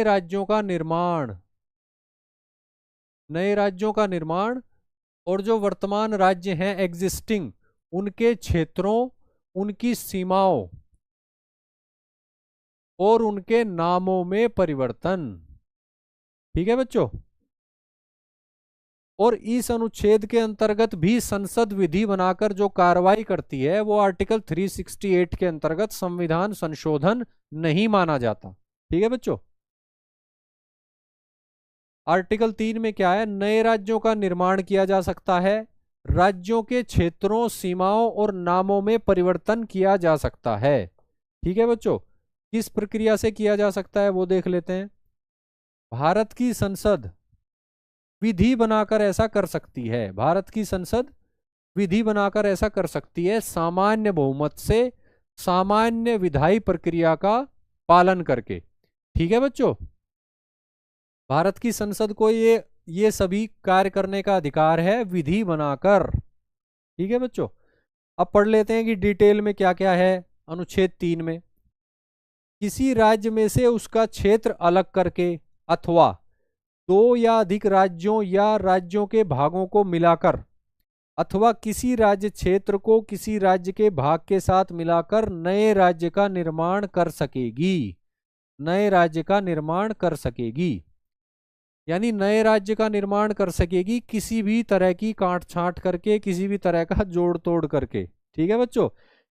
A: राज्यों का निर्माण, नए राज्यों का निर्माण, और जो वर्तमान राज्य हैं एग्जिस्टिंग, उनके क्षेत्रों, उनकी सीमाओं और उनके नामों में परिवर्तन। ठीक है बच्चों, और इस अनुच्छेद के अंतर्गत भी संसद विधि बनाकर जो कार्रवाई करती है वो आर्टिकल 368 के अंतर्गत संविधान संशोधन नहीं माना जाता। ठीक है बच्चों, आर्टिकल 3 में क्या है, नए राज्यों का निर्माण किया जा सकता है, राज्यों के क्षेत्रों, सीमाओं और नामों में परिवर्तन किया जा सकता है। ठीक है बच्चों, किस प्रक्रिया से किया जा सकता है वो देख लेते हैं। भारत की संसद विधि बनाकर ऐसा कर सकती है, भारत की संसद विधि बनाकर ऐसा कर सकती है सामान्य बहुमत से, सामान्य विधायी प्रक्रिया का पालन करके। ठीक है बच्चों, भारत की संसद को ये सभी कार्य करने का अधिकार है विधि बनाकर। ठीक है बच्चों, अब पढ़ लेते हैं कि डिटेल में क्या क्या है। अनुच्छेद 3 में किसी राज्य में से उसका क्षेत्र अलग करके अथवा दो या अधिक राज्यों या राज्यों के भागों को मिलाकर अथवा किसी राज्य क्षेत्र को किसी राज्य के भाग के साथ मिलाकर नए राज्य का निर्माण कर सकेगी। नए राज्य का निर्माण कर सकेगी, यानी नए राज्य का निर्माण कर सकेगी किसी भी तरह की काट छांट करके, किसी भी तरह का जोड़ तोड़ करके। ठीक है बच्चों,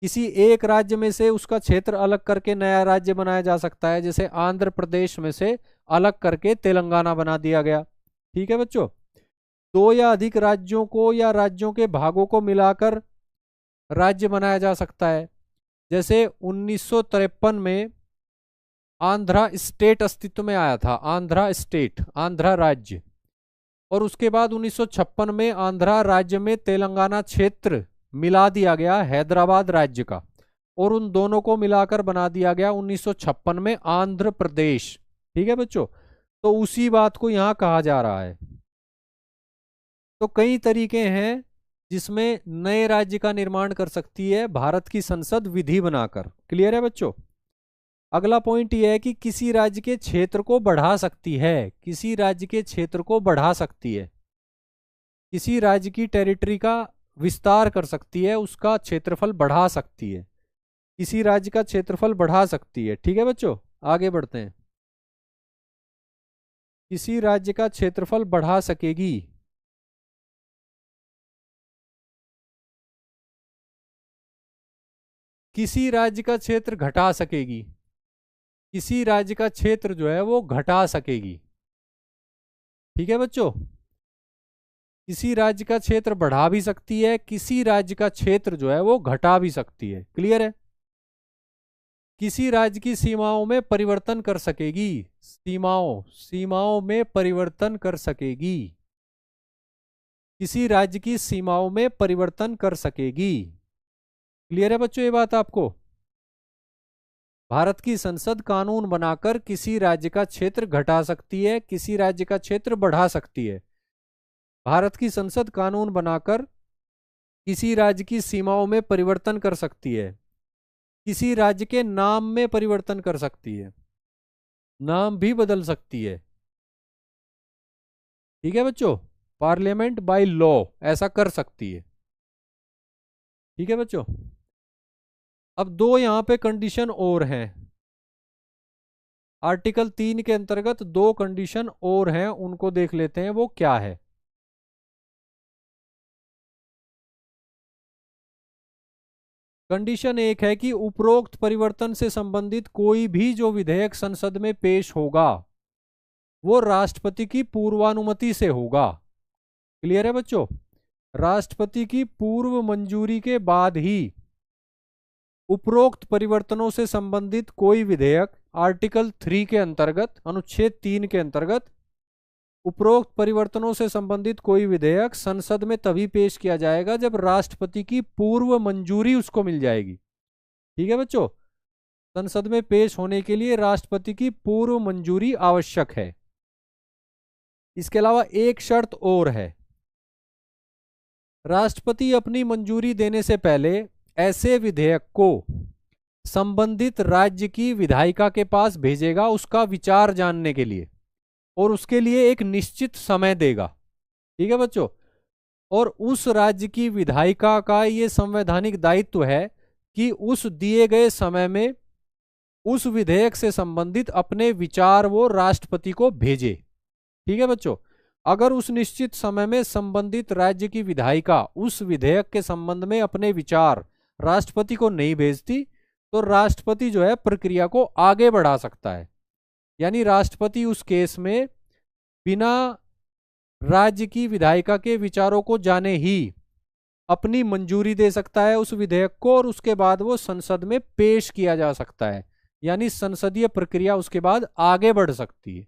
A: किसी एक राज्य में से उसका क्षेत्र अलग करके नया राज्य बनाया जा सकता है, जैसे आंध्र प्रदेश में से अलग करके तेलंगाना बना दिया गया। ठीक है बच्चों, दो या अधिक राज्यों को या राज्यों के भागों को मिलाकर राज्य बनाया जा सकता है, जैसे 1953 में आंध्रा स्टेट अस्तित्व में आया था, आंध्रा स्टेट, आंध्रा राज्य। और उसके बाद 1956 में आंध्रा राज्य में तेलंगाना क्षेत्र मिला दिया गया हैदराबाद राज्य का, और उन दोनों को मिलाकर बना दिया गया 1956 में आंध्र प्रदेश। ठीक है बच्चों, तो उसी बात को यहां कहा जा रहा है। तो कई तरीके हैं जिसमें नए राज्य का निर्माण कर सकती है भारत की संसद विधि बनाकर। क्लियर है बच्चों? अगला पॉइंट यह है कि किसी राज्य के क्षेत्र को बढ़ा सकती है, किसी राज्य के क्षेत्र को बढ़ा सकती है, किसी राज्य की टेरिटरी का विस्तार कर सकती है, उसका क्षेत्रफल बढ़ा सकती है, किसी राज्य का क्षेत्रफल बढ़ा सकती है। ठीक है बच्चों, आगे बढ़ते हैं। किसी राज्य का क्षेत्रफल बढ़ा सकेगी, किसी राज्य का क्षेत्र घटा सकेगी, किसी राज्य का क्षेत्र जो है वो घटा सकेगी। ठीक है बच्चों, किसी राज्य का क्षेत्र बढ़ा भी सकती है, किसी राज्य का क्षेत्र जो है वो घटा भी सकती है। क्लियर है? किसी राज्य की सीमाओं में परिवर्तन कर सकेगी, सीमाओं में परिवर्तन कर सकेगी, किसी राज्य की सीमाओं में परिवर्तन कर सकेगी। क्लियर है बच्चों ये बात आपको? भारत की संसद कानून बनाकर किसी राज्य का क्षेत्र घटा सकती है, किसी राज्य का क्षेत्र बढ़ा सकती है। भारत की संसद कानून बनाकर किसी राज्य की सीमाओं में परिवर्तन कर सकती है, किसी राज्य के नाम में परिवर्तन कर सकती है, नाम भी बदल सकती है। ठीक है बच्चों, पार्लियामेंट बाय लॉ ऐसा कर सकती है। ठीक है बच्चों, अब दो यहां पे कंडीशन और हैं। आर्टिकल 3 के अंतर्गत दो कंडीशन और हैं, उनको देख लेते हैं वो क्या है। कंडीशन एक है कि उपरोक्त परिवर्तन से संबंधित कोई भी जो विधेयक संसद में पेश होगा वो राष्ट्रपति की पूर्वानुमति से होगा। क्लियर है बच्चों? राष्ट्रपति की पूर्व मंजूरी के बाद ही उपरोक्त परिवर्तनों से संबंधित कोई विधेयक आर्टिकल 3 के अंतर्गत, अनुच्छेद 3 के अंतर्गत उपरोक्त परिवर्तनों से संबंधित कोई विधेयक संसद में तभी पेश किया जाएगा जब राष्ट्रपति की पूर्व मंजूरी उसको मिल जाएगी। ठीक है बच्चों, संसद में पेश होने के लिए राष्ट्रपति की पूर्व मंजूरी आवश्यक है। इसके अलावा एक शर्त और है, राष्ट्रपति अपनी मंजूरी देने से पहले ऐसे विधेयक को संबंधित राज्य की विधायिका के पास भेजेगा उसका विचार जानने के लिए, और उसके लिए एक निश्चित समय देगा। ठीक है बच्चों, और उस राज्य की विधायिका का ये संवैधानिक दायित्व है कि उस दिए गए समय में उस विधेयक से संबंधित अपने विचार वो राष्ट्रपति को भेजे। ठीक है बच्चों, अगर उस निश्चित समय में संबंधित राज्य की विधायिका उस विधेयक के संबंध में अपने विचार राष्ट्रपति को नहीं भेजती तो राष्ट्रपति जो है प्रक्रिया को आगे बढ़ा सकता है। यानी राष्ट्रपति उस केस में बिना राज्य की विधायिका के विचारों को जाने ही अपनी मंजूरी दे सकता है उस विधेयक को, और उसके बाद वो संसद में पेश किया जा सकता है, यानी संसदीय प्रक्रिया उसके बाद आगे बढ़ सकती है।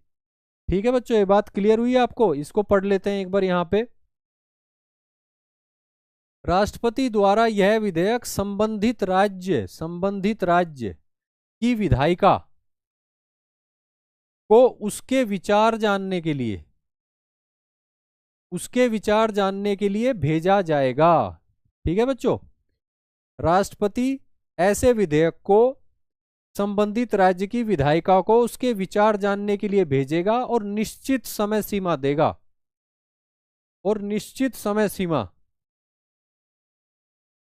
A: ठीक है बच्चों, ये बात क्लियर हुई आपको? इसको पढ़ लेते हैं एक बार यहां पे। राष्ट्रपति द्वारा यह विधेयक संबंधित राज्य की विधायिका को उसके विचार जानने के लिए भेजा जाएगा। ठीक है बच्चों, राष्ट्रपति ऐसे विधेयक को संबंधित राज्य की विधायिका को उसके विचार जानने के लिए भेजेगा और निश्चित समय सीमा देगा। और निश्चित समय सीमा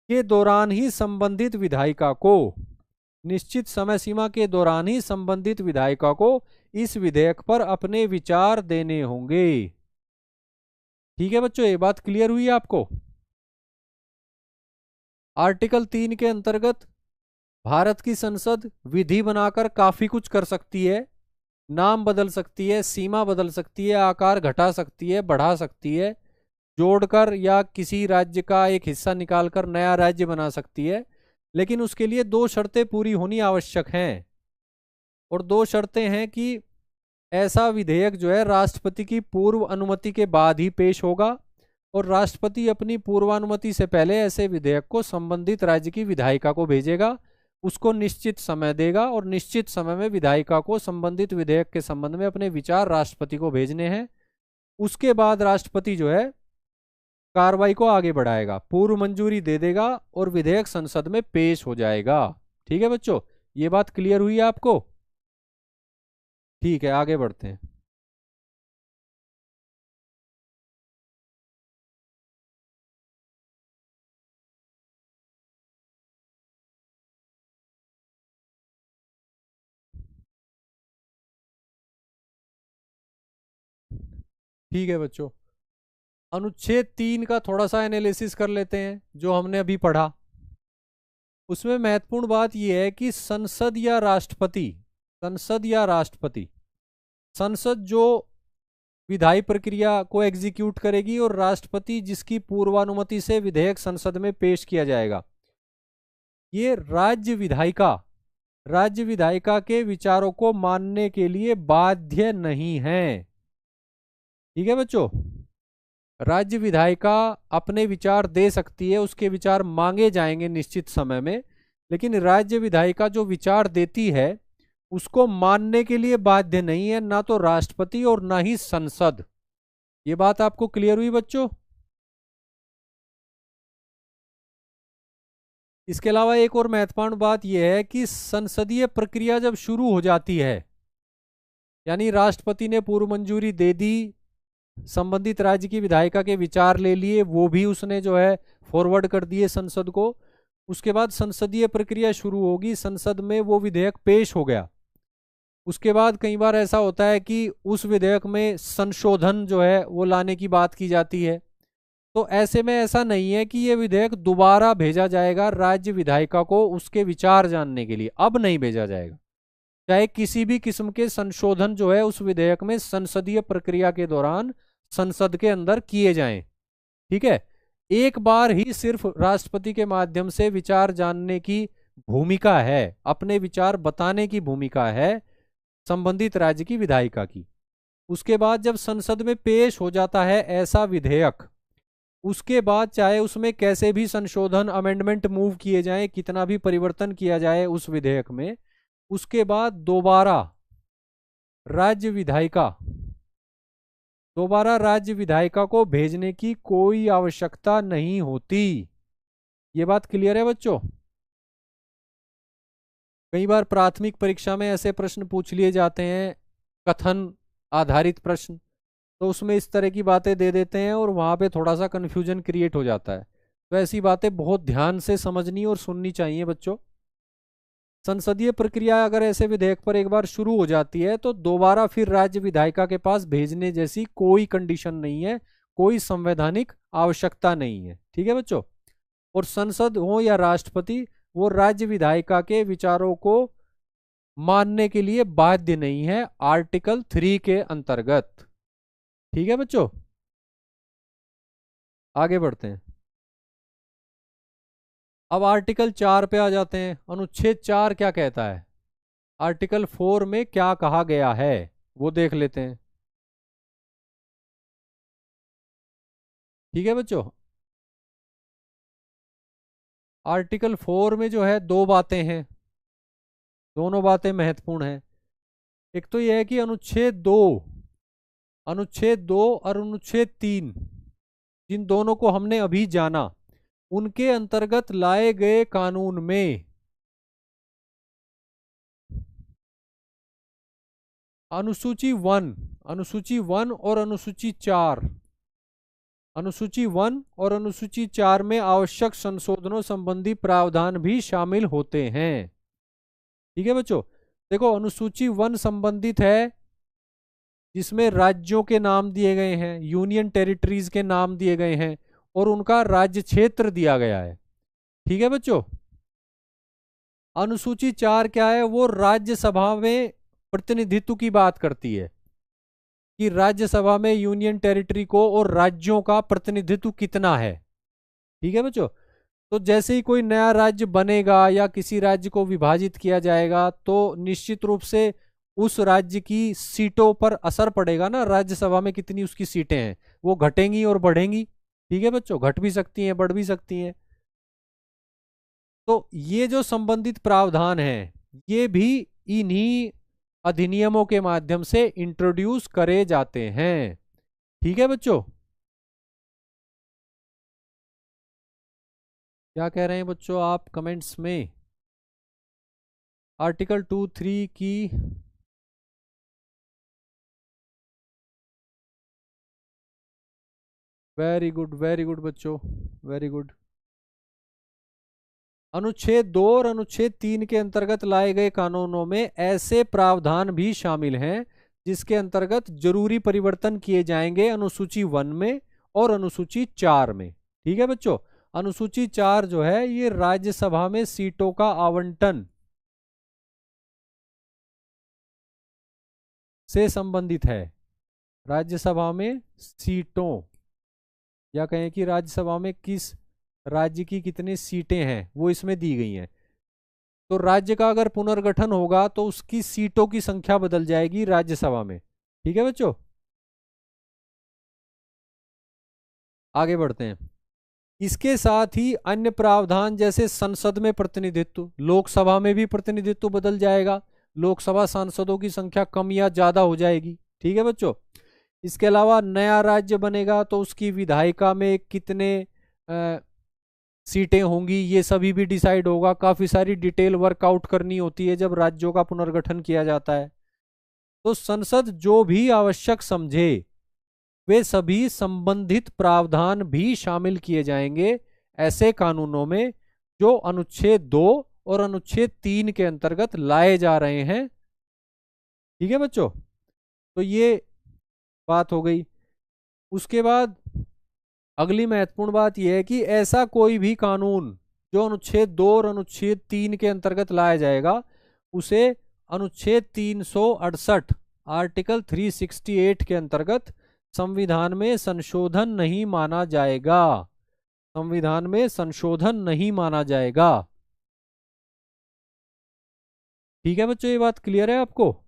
A: के दौरान ही संबंधित विधायिका को निश्चित समय सीमा के दौरान ही संबंधित विधायिका को इस विधेयक पर अपने विचार देने होंगे। ठीक है बच्चों, ये बात क्लियर हुई आपको? आर्टिकल 3 के अंतर्गत भारत की संसद विधि बनाकर काफी कुछ कर सकती है। नाम बदल सकती है, सीमा बदल सकती है, आकार घटा सकती है, बढ़ा सकती है, जोड़कर या किसी राज्य का एक हिस्सा निकालकर नया राज्य बना सकती है। लेकिन उसके लिए दो शर्तें पूरी होनी आवश्यक हैं। और दो शर्तें हैं कि ऐसा विधेयक जो है राष्ट्रपति की पूर्व अनुमति के बाद ही पेश होगा, और राष्ट्रपति अपनी पूर्वानुमति से पहले ऐसे विधेयक को संबंधित राज्य की विधायिका को भेजेगा, उसको निश्चित समय देगा और निश्चित समय में विधायिका को संबंधित विधेयक के संबंध में अपने विचार राष्ट्रपति को भेजने हैं। उसके बाद राष्ट्रपति जो है कार्रवाई को आगे बढ़ाएगा, पूर्व मंजूरी दे देगा और विधेयक संसद में पेश हो जाएगा। ठीक है बच्चों, ये बात क्लियर हुई है आपको? ठीक है, आगे बढ़ते हैं। ठीक है बच्चों, अनुच्छेद 3 का थोड़ा सा एनालिसिस कर लेते हैं जो हमने अभी पढ़ा। उसमें महत्वपूर्ण बात यह है कि संसद या राष्ट्रपति संसद जो विधायी प्रक्रिया को एग्जीक्यूट करेगी और राष्ट्रपति जिसकी पूर्वानुमति से विधेयक संसद में पेश किया जाएगा, ये राज्य विधायिका के विचारों को मानने के लिए बाध्य नहीं है। ठीक है बच्चों, राज्य विधायिका अपने विचार दे सकती है, उसके विचार मांगे जाएंगे निश्चित समय में, लेकिन राज्य विधायिका जो विचार देती है उसको मानने के लिए बाध्य नहीं है, ना तो राष्ट्रपति और ना ही संसद। ये बात आपको क्लियर हुई बच्चों? इसके अलावा एक और महत्वपूर्ण बात यह है कि संसदीय प्रक्रिया जब शुरू हो जाती है, यानी राष्ट्रपति ने पूर्व मंजूरी दे दी, संबंधित राज्य की विधायिका के विचार ले लिए, वो भी उसने जो है फॉरवर्ड कर दिए संसद को, उसके बाद संसदीय प्रक्रिया शुरू होगी, संसद में वो विधेयक पेश हो गया। उसके बाद कई बार ऐसा होता है कि उस विधेयक में संशोधन जो है वो लाने की बात की जाती है। तो ऐसे में ऐसा नहीं है कि ये विधेयक दोबारा भेजा जाएगा राज्य विधायिका को उसके विचार जानने के लिए, अब नहीं भेजा जाएगा। चाहे किसी भी किस्म के संशोधन जो है उस विधेयक में संसदीय प्रक्रिया के दौरान संसद के अंदर किए जाएं। ठीक है, एक बार ही सिर्फ राष्ट्रपति के माध्यम से विचार जानने की भूमिका है, अपने विचार बताने की भूमिका है संबंधित राज्य की विधायिका की। उसके बाद जब संसद में पेश हो जाता है ऐसा विधेयक, उसके बाद चाहे उसमें कैसे भी संशोधन अमेंडमेंट मूव किए जाएं, कितना भी परिवर्तन किया जाए उस विधेयक में, उसके बाद राज्य विधायिका दोबारा राज्य विधायिका को भेजने की कोई आवश्यकता नहीं होती। ये बात क्लियर है बच्चों? कई बार प्राथमिक परीक्षा में ऐसे प्रश्न पूछ लिए जाते हैं, कथन आधारित प्रश्न, तो उसमें इस तरह की बातें दे देते हैं और वहां पे थोड़ा सा कंफ्यूजन क्रिएट हो जाता है। तो ऐसी बातें बहुत ध्यान से समझनी और सुननी चाहिए बच्चों। संसदीय प्रक्रिया अगर ऐसे विधेयक पर एक बार शुरू हो जाती है तो दोबारा फिर राज्य विधायिका के पास भेजने जैसी कोई कंडीशन नहीं है, कोई संवैधानिक आवश्यकता नहीं है। ठीक है बच्चों? और संसद हो या राष्ट्रपति, वो राज्य विधायिका के विचारों को मानने के लिए बाध्य नहीं है आर्टिकल 3 के अंतर्गत। ठीक है बच्चों, आगे बढ़ते हैं। अब आर्टिकल 4 पे आ जाते हैं। अनुच्छेद 4 क्या कहता है, आर्टिकल 4 में क्या कहा गया है वो देख लेते हैं। ठीक है बच्चों, आर्टिकल 4 में जो है दो बातें हैं, दोनों बातें महत्वपूर्ण हैं। एक तो यह है कि अनुच्छेद 2 और अनुच्छेद 3 जिन दोनों को हमने अभी जाना, उनके अंतर्गत लाए गए कानून में अनुसूची 1 और अनुसूची 4 में आवश्यक संशोधनों संबंधी प्रावधान भी शामिल होते हैं। ठीक है बच्चों, देखो अनुसूची 1 संबंधित है जिसमें राज्यों के नाम दिए गए हैं, यूनियन टेरिटरीज के नाम दिए गए हैं और उनका राज्य क्षेत्र दिया गया है। ठीक है बच्चों, अनुसूची 4 क्या है, वो राज्यसभा में प्रतिनिधित्व की बात करती है कि राज्यसभा में यूनियन टेरिटरी को और राज्यों का प्रतिनिधित्व कितना है। ठीक है बच्चों, तो जैसे ही कोई नया राज्य बनेगा या किसी राज्य को विभाजित किया जाएगा तो निश्चित रूप से उस राज्य की सीटों पर असर पड़ेगा ना, राज्यसभा में कितनी उसकी सीटें हैं, वो घटेंगी और बढ़ेंगी। ठीक है बच्चों, घट भी सकती हैं, बढ़ भी सकती हैं। तो ये जो संबंधित प्रावधान हैं ये भी इन्हीं अधिनियमों के माध्यम से इंट्रोड्यूस करे जाते हैं। ठीक है बच्चों, क्या कह रहे हैं बच्चों आप कमेंट्स में? आर्टिकल 2(3) की वेरी गुड बच्चों, वेरी गुड। अनुच्छेद 2 और अनुच्छेद 3 के अंतर्गत लाए गए कानूनों में ऐसे प्रावधान भी शामिल हैं जिसके अंतर्गत जरूरी परिवर्तन किए जाएंगे अनुसूची 1 में और अनुसूची 4 में। ठीक है बच्चों, अनुसूची 4 जो है ये राज्यसभा में सीटों का आवंटन से संबंधित है। राज्यसभा में सीटों, या कहें कि राज्यसभा में किस राज्य की कितनी सीटें हैं वो इसमें दी गई हैं। तो राज्य का अगर पुनर्गठन होगा तो उसकी सीटों की संख्या बदल जाएगी राज्यसभा में। ठीक है बच्चों, आगे बढ़ते हैं। इसके साथ ही अन्य प्रावधान जैसे संसद में प्रतिनिधित्व, लोकसभा में भी प्रतिनिधित्व बदल जाएगा, लोकसभा सांसदों की संख्या कम या ज्यादा हो जाएगी। ठीक है बच्चों, इसके अलावा नया राज्य बनेगा तो उसकी विधायिका में कितने सीटें होंगी ये सभी भी डिसाइड होगा। काफी सारी डिटेल वर्कआउट करनी होती है जब राज्यों का पुनर्गठन किया जाता है। तो संसद जो भी आवश्यक समझे वे सभी संबंधित प्रावधान भी शामिल किए जाएंगे ऐसे कानूनों में जो अनुच्छेद 2 और अनुच्छेद 3 के अंतर्गत लाए जा रहे हैं। ठीक है बच्चों, तो ये बात हो गई। उसके बाद अगली महत्वपूर्ण बात यह है कि ऐसा कोई भी कानून जो अनुच्छेद 2 और अनुच्छेद 3 के अंतर्गत लाया जाएगा उसे अनुच्छेद 368 आर्टिकल 368 के अंतर्गत संविधान में संशोधन नहीं माना जाएगा। संविधान में संशोधन नहीं माना जाएगा। ठीक है बच्चों, ये बात क्लियर है आपको?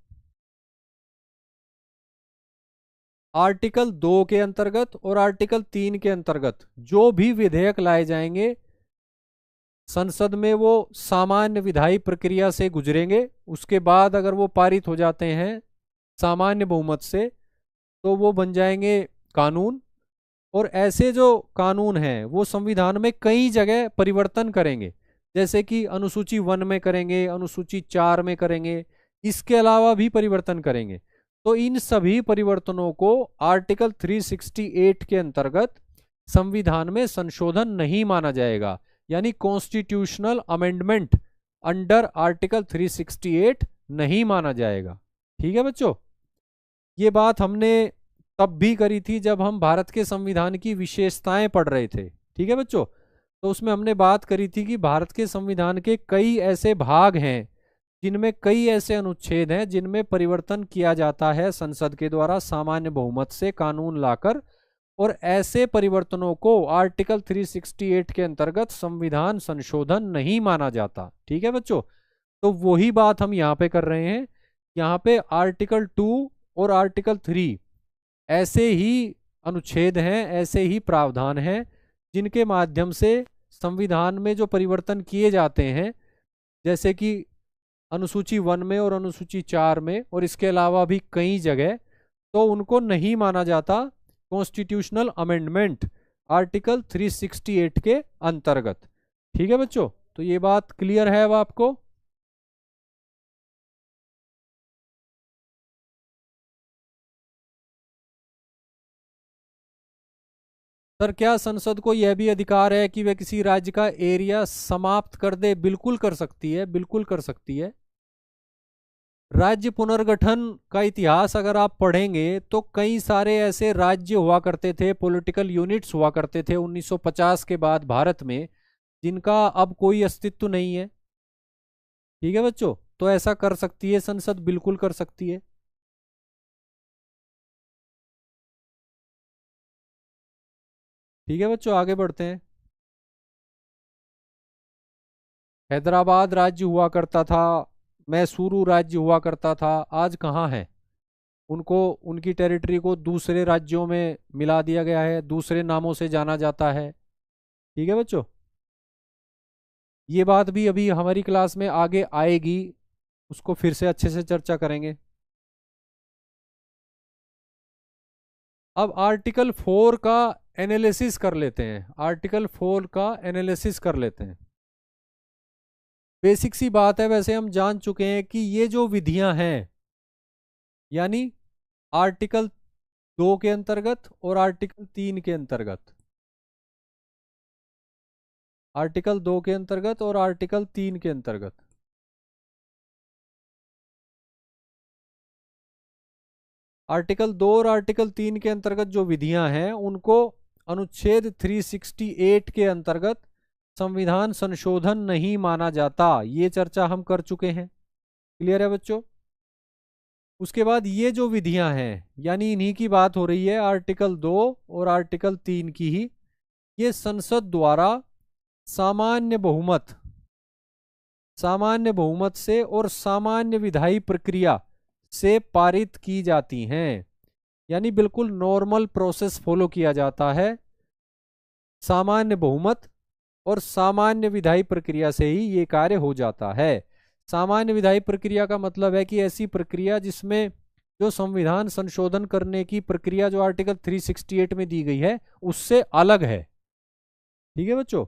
A: आर्टिकल 2 के अंतर्गत और आर्टिकल 3 के अंतर्गत जो भी विधेयक लाए जाएंगे संसद में वो सामान्य विधायी प्रक्रिया से गुजरेंगे। उसके बाद अगर वो पारित हो जाते हैं सामान्य बहुमत से तो वो बन जाएंगे कानून। और ऐसे जो कानून हैं वो संविधान में कई जगह परिवर्तन करेंगे, जैसे कि अनुसूची 1 में करेंगे, अनुसूची 4 में करेंगे, इसके अलावा भी परिवर्तन करेंगे। तो इन सभी परिवर्तनों को आर्टिकल 368 के अंतर्गत संविधान में संशोधन नहीं माना जाएगा, यानी कॉन्स्टिट्यूशनल अमेंडमेंट अंडर आर्टिकल 368 नहीं माना जाएगा। ठीक है बच्चों, ये बात हमने तब भी करी थी जब हम भारत के संविधान की विशेषताएं पढ़ रहे थे। ठीक है बच्चों, तो उसमें हमने बात करी थी कि भारत के संविधान के कई ऐसे भाग हैं जिनमें कई ऐसे अनुच्छेद हैं जिनमें परिवर्तन किया जाता है संसद के द्वारा सामान्य बहुमत से कानून लाकर, और ऐसे परिवर्तनों को आर्टिकल 368 के अंतर्गत संविधान संशोधन नहीं माना जाता। ठीक है बच्चों, तो वही बात हम यहाँ पे कर रहे हैं। यहाँ पे आर्टिकल 2 और आर्टिकल 3 ऐसे ही अनुच्छेद हैं, ऐसे ही प्रावधान हैं जिनके माध्यम से संविधान में जो परिवर्तन किए जाते हैं, जैसे कि अनुसूची 1 में और अनुसूची 4 में और इसके अलावा भी कई जगह, तो उनको नहीं माना जाता कॉन्स्टिट्यूशनल अमेंडमेंट आर्टिकल 368 के अंतर्गत। ठीक है बच्चों, तो ये बात क्लियर है अब आपको? सर क्या संसद को यह भी अधिकार है कि वह किसी राज्य का एरिया समाप्त कर दे? बिल्कुल कर सकती है, बिल्कुल कर सकती है। राज्य पुनर्गठन का इतिहास अगर आप पढ़ेंगे तो कई सारे ऐसे राज्य हुआ करते थे, पॉलिटिकल यूनिट्स हुआ करते थे 1950 के बाद भारत में, जिनका अब कोई अस्तित्व नहीं है। ठीक है बच्चों, तो ऐसा कर सकती है संसद, बिल्कुल कर सकती है। ठीक है बच्चों, आगे बढ़ते हैं। हैदराबाद राज्य हुआ करता था, मैसूरू राज्य हुआ करता था, आज कहाँ है? उनको, उनकी टेरिटरी को दूसरे राज्यों में मिला दिया गया है, दूसरे नामों से जाना जाता है। ठीक है बच्चों, ये बात भी अभी हमारी क्लास में आगे आएगी, उसको फिर से अच्छे से चर्चा करेंगे। अब आर्टिकल 4 का एनालिसिस कर लेते हैं, आर्टिकल 4 का एनालिसिस कर लेते हैं। बेसिक सी बात है, वैसे हम जान चुके हैं कि ये जो विधियां हैं, यानी आर्टिकल 2 के अंतर्गत और आर्टिकल 3 के अंतर्गत, आर्टिकल 2 के अंतर्गत और आर्टिकल 3 के अंतर्गत, आर्टिकल 2 और आर्टिकल 3 के अंतर्गत जो विधियां हैं उनको अनुच्छेद 368 के अंतर्गत संविधान संशोधन नहीं माना जाता। ये चर्चा हम कर चुके हैं, क्लियर है बच्चों? उसके बाद ये जो विधियां हैं, यानी इन्हीं की बात हो रही है, आर्टिकल 2 और आर्टिकल 3 की ही, ये संसद द्वारा सामान्य बहुमत, सामान्य बहुमत से और सामान्य विधायी प्रक्रिया से पारित की जाती हैं। यानी बिल्कुल नॉर्मल प्रोसेस फॉलो किया जाता है, सामान्य बहुमत और सामान्य विधायी प्रक्रिया से ही ये कार्य हो जाता है। सामान्य विधायी प्रक्रिया का मतलब है कि ऐसी प्रक्रिया जिसमें जो संविधान संशोधन करने की प्रक्रिया जो आर्टिकल 368 में दी गई है उससे अलग है। ठीक है बच्चों,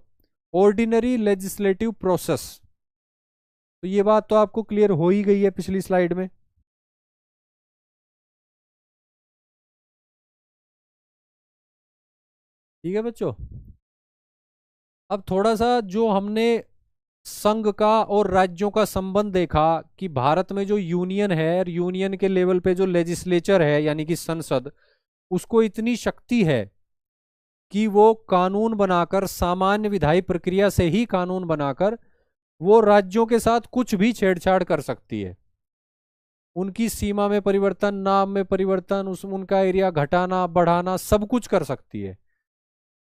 A: ऑर्डिनरी लेजिस्लेटिव प्रोसेस। तो ये बात तो आपको क्लियर हो ही गई है पिछली स्लाइड में। ठीक है बच्चों, अब थोड़ा सा जो हमने संघ का और राज्यों का संबंध देखा कि भारत में जो यूनियन है, यूनियन के लेवल पे जो लेजिस्लेचर है यानी कि संसद, उसको इतनी शक्ति है कि वो कानून बनाकर, सामान्य विधायी प्रक्रिया से ही कानून बनाकर वो राज्यों के साथ कुछ भी छेड़छाड़ कर सकती है। उनकी सीमा में परिवर्तन, नाम में परिवर्तन, उनका एरिया घटाना बढ़ाना, सब कुछ कर सकती है।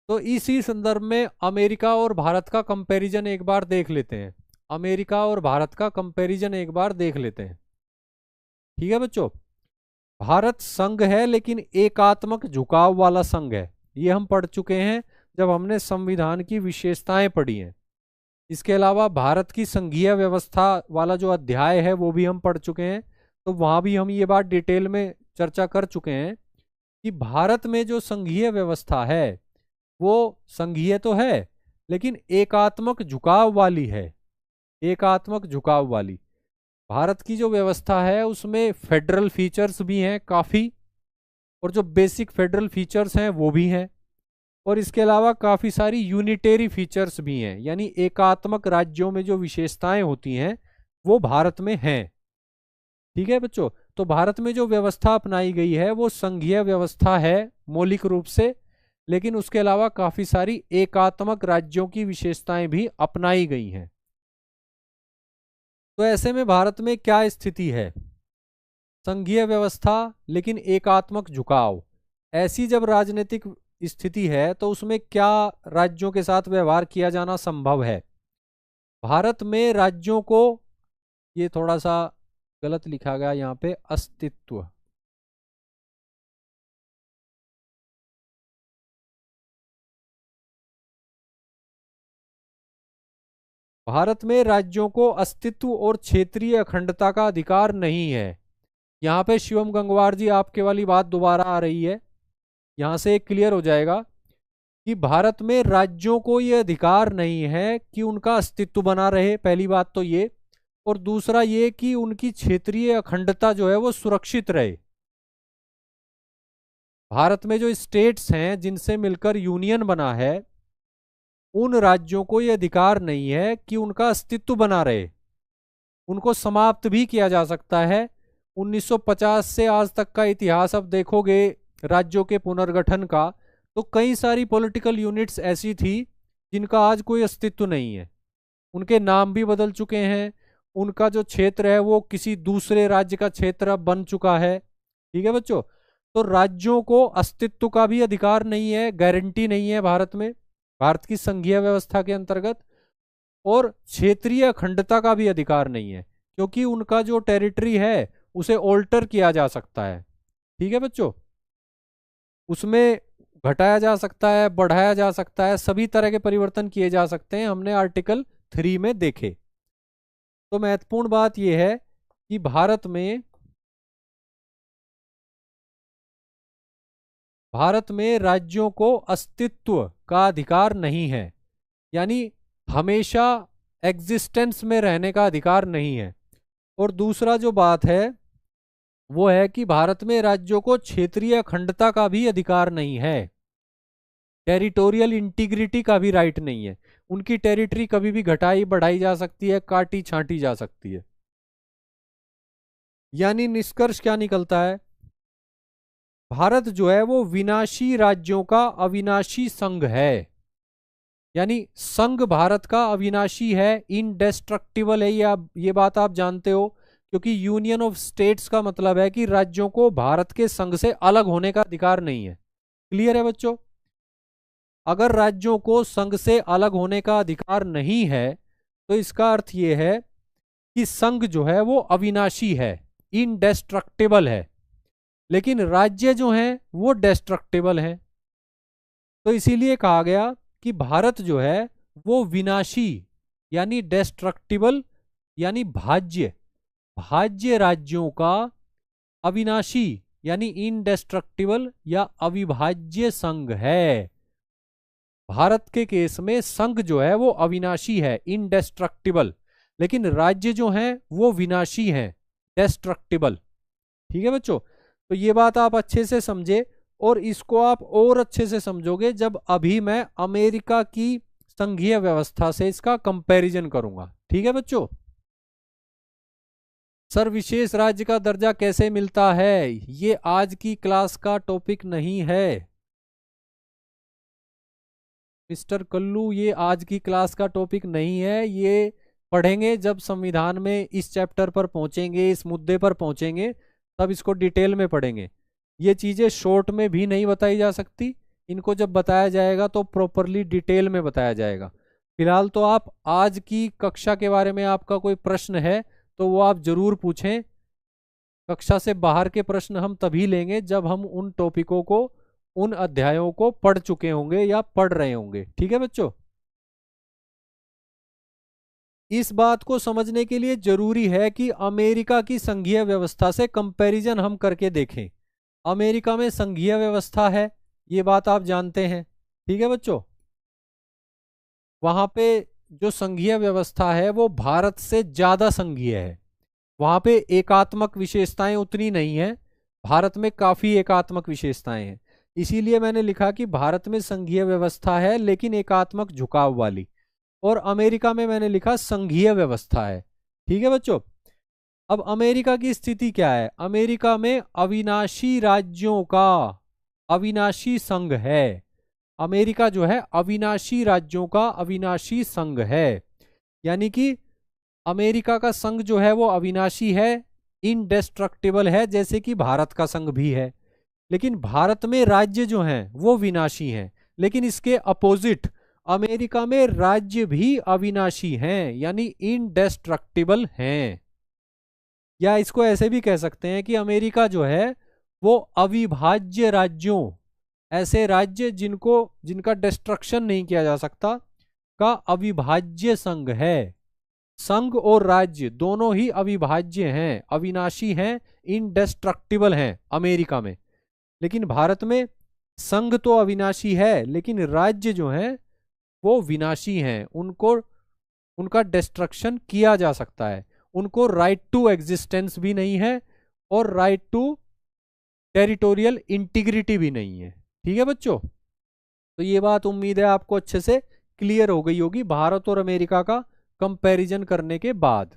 A: तो इसी संदर्भ में अमेरिका और भारत का कंपैरिजन एक बार देख लेते हैं, अमेरिका और भारत का कंपैरिजन एक बार देख लेते हैं। ठीक है बच्चों, भारत संघ है लेकिन एकात्मक झुकाव वाला संघ है, ये हम पढ़ चुके हैं जब हमने संविधान की विशेषताएं पढ़ी हैं। इसके अलावा भारत की संघीय व्यवस्था वाला जो अध्याय है वो भी हम पढ़ चुके हैं, तो वहां भी हम ये बात डिटेल में चर्चा कर चुके हैं कि भारत में जो संघीय व्यवस्था है वो संघीय तो है लेकिन एकात्मक झुकाव वाली है, एकात्मक झुकाव वाली। भारत की जो व्यवस्था है उसमें फेडरल फीचर्स भी हैं काफ़ी, और जो बेसिक फेडरल फीचर्स हैं वो भी हैं, और इसके अलावा काफ़ी सारी यूनिटेरी फीचर्स भी हैं, यानी एकात्मक राज्यों में जो विशेषताएं होती हैं वो भारत में हैं। ठीक है बच्चों, तो भारत में जो व्यवस्था अपनाई गई है वो संघीय व्यवस्था है मौलिक रूप से, लेकिन उसके अलावा काफ़ी सारी एकात्मक राज्यों की विशेषताएं भी अपनाई गई हैं। तो ऐसे में भारत में क्या स्थिति है? संघीय व्यवस्था लेकिन एकात्मक झुकाव, ऐसी जब राजनीतिक स्थिति है तो उसमें क्या राज्यों के साथ व्यवहार किया जाना संभव है? भारत में राज्यों को, ये थोड़ा सा गलत लिखा गया यहाँ पे, अस्तित्व, भारत में राज्यों को अस्तित्व और क्षेत्रीय अखंडता का अधिकार नहीं है। यहाँ पे शिवम गंगवार जी आपके वाली बात दोबारा आ रही है, यहाँ से क्लियर हो जाएगा कि भारत में राज्यों को ये अधिकार नहीं है कि उनका अस्तित्व बना रहे, पहली बात तो ये, और दूसरा ये कि उनकी क्षेत्रीय अखंडता जो है वो सुरक्षित रहे। भारत में जो स्टेट्स हैं जिनसे मिलकर यूनियन बना है, उन राज्यों को ये अधिकार नहीं है कि उनका अस्तित्व बना रहे, उनको समाप्त भी किया जा सकता है। 1950 से आज तक का इतिहास अब देखोगे राज्यों के पुनर्गठन का, तो कई सारी पॉलिटिकल यूनिट्स ऐसी थी जिनका आज कोई अस्तित्व नहीं है, उनके नाम भी बदल चुके हैं, उनका जो क्षेत्र है वो किसी दूसरे राज्य का क्षेत्र अब बन चुका है। ठीक है बच्चों, तो राज्यों को अस्तित्व का भी अधिकार नहीं है, गारंटी नहीं है भारत में, भारत की संघीय व्यवस्था के अंतर्गत, और क्षेत्रीय अखंडता का भी अधिकार नहीं है, क्योंकि उनका जो टेरिटरी है उसे ऑल्टर किया जा सकता है। ठीक है बच्चों, उसमें घटाया जा सकता है, बढ़ाया जा सकता है, सभी तरह के परिवर्तन किए जा सकते हैं, हमने आर्टिकल 3 में देखे। तो महत्वपूर्ण बात यह है कि भारत में राज्यों को अस्तित्व का अधिकार नहीं है, यानी हमेशा एग्जिस्टेंस में रहने का अधिकार नहीं है। और दूसरा जो बात है वो है कि भारत में राज्यों को क्षेत्रीय अखंडता का भी अधिकार नहीं है, टेरिटोरियल इंटीग्रिटी का भी राइट नहीं है, उनकी टेरिटरी कभी भी घटाई बढ़ाई जा सकती है, काटी छांटी जा सकती है। यानी निष्कर्ष क्या निकलता है, भारत जो है वो विनाशी राज्यों का अविनाशी संघ है, यानी संघ भारत का अविनाशी है, इनडेस्ट्रक्टिबल है, ये बात आप जानते हो, क्योंकि यूनियन ऑफ स्टेट्स का मतलब है कि राज्यों को भारत के संघ से अलग होने का अधिकार नहीं है। क्लियर है बच्चों, अगर राज्यों को संघ से अलग होने का अधिकार नहीं है तो इसका अर्थ यह है कि संघ जो है वो अविनाशी है, इनडेस्ट्रक्टिबल है, लेकिन राज्य जो हैं वो डेस्ट्रक्टिबल हैं। तो इसीलिए कहा गया कि भारत जो है वो विनाशी यानी डेस्ट्रक्टिबल यानी भाज्य राज्यों का अविनाशी यानी इनडेस्ट्रक्टिबल या अविभाज्य संघ है। भारत के केस में संघ जो है वो अविनाशी है, इनडेस्ट्रक्टिबल, लेकिन राज्य जो हैं वो विनाशी हैं, डेस्ट्रक्टिबल। ठीक है बच्चों, तो ये बात आप अच्छे से समझे, और इसको आप और अच्छे से समझोगे जब अभी मैं अमेरिका की संघीय व्यवस्था से इसका कंपैरिजन करूंगा। ठीक है बच्चों, सर विशेष राज्य का दर्जा कैसे मिलता है, ये आज की क्लास का टॉपिक नहीं है मिस्टर कल्लू, ये आज की क्लास का टॉपिक नहीं है, ये पढ़ेंगे जब संविधान में इस चैप्टर पर पहुंचेंगे, इस मुद्दे पर पहुंचेंगे, तब इसको डिटेल में पढ़ेंगे। ये चीज़ें शॉर्ट में भी नहीं बताई जा सकती, इनको जब बताया जाएगा तो प्रॉपरली डिटेल में बताया जाएगा। फिलहाल तो आप आज की कक्षा के बारे में आपका कोई प्रश्न है तो वो आप जरूर पूछें। कक्षा से बाहर के प्रश्न हम तभी लेंगे जब हम उन टॉपिकों को, उन अध्यायों को पढ़ चुके होंगे या पढ़ रहे होंगे। ठीक है बच्चों, इस बात को समझने के लिए जरूरी है कि अमेरिका की संघीय व्यवस्था से कंपैरिजन हम करके देखें। अमेरिका में संघीय व्यवस्था है, ये बात आप जानते हैं। ठीक है बच्चों, वहां पे जो संघीय व्यवस्था है वो भारत से ज्यादा संघीय है, वहां पे एकात्मक विशेषताएं उतनी नहीं है, भारत में काफी एकात्मक विशेषताएं हैं। इसीलिए मैंने लिखा कि भारत में संघीय व्यवस्था है लेकिन एकात्मक झुकाव वाली, और अमेरिका में मैंने लिखा संघीय व्यवस्था है। ठीक है बच्चों, अब अमेरिका की स्थिति क्या है, अमेरिका में अविनाशी राज्यों का अविनाशी संघ है। अमेरिका जो है अविनाशी राज्यों का अविनाशी संघ है, यानी कि अमेरिका का संघ जो है वो अविनाशी है, इनडेस्ट्रक्टिबल है, जैसे कि भारत का संघ भी है। लेकिन भारत में राज्य जो हैं वो विनाशी हैं, लेकिन इसके अपोजिट अमेरिका में राज्य भी अविनाशी हैं, यानी इनडेस्ट्रक्टिबल हैं। या इसको ऐसे भी कह सकते हैं कि अमेरिका जो है वो अविभाज्य राज्यों, ऐसे राज्य जिनका डिस्ट्रक्शन नहीं किया जा सकता, का अविभाज्य संघ है। संघ और राज्य दोनों ही अविभाज्य हैं, अविनाशी हैं, इनडेस्ट्रक्टिबल हैं अमेरिका में। लेकिन भारत में संघ तो अविनाशी है लेकिन राज्य जो हैं वो विनाशी हैं, उनका डिस्ट्रक्शन किया जा सकता है, उनको राइट टू एग्जिस्टेंस भी नहीं है और राइट टू टेरिटोरियल इंटीग्रिटी भी नहीं है। ठीक है बच्चों, तो ये बात उम्मीद है आपको अच्छे से क्लियर हो गई होगी भारत और अमेरिका का कंपैरिजन करने के बाद।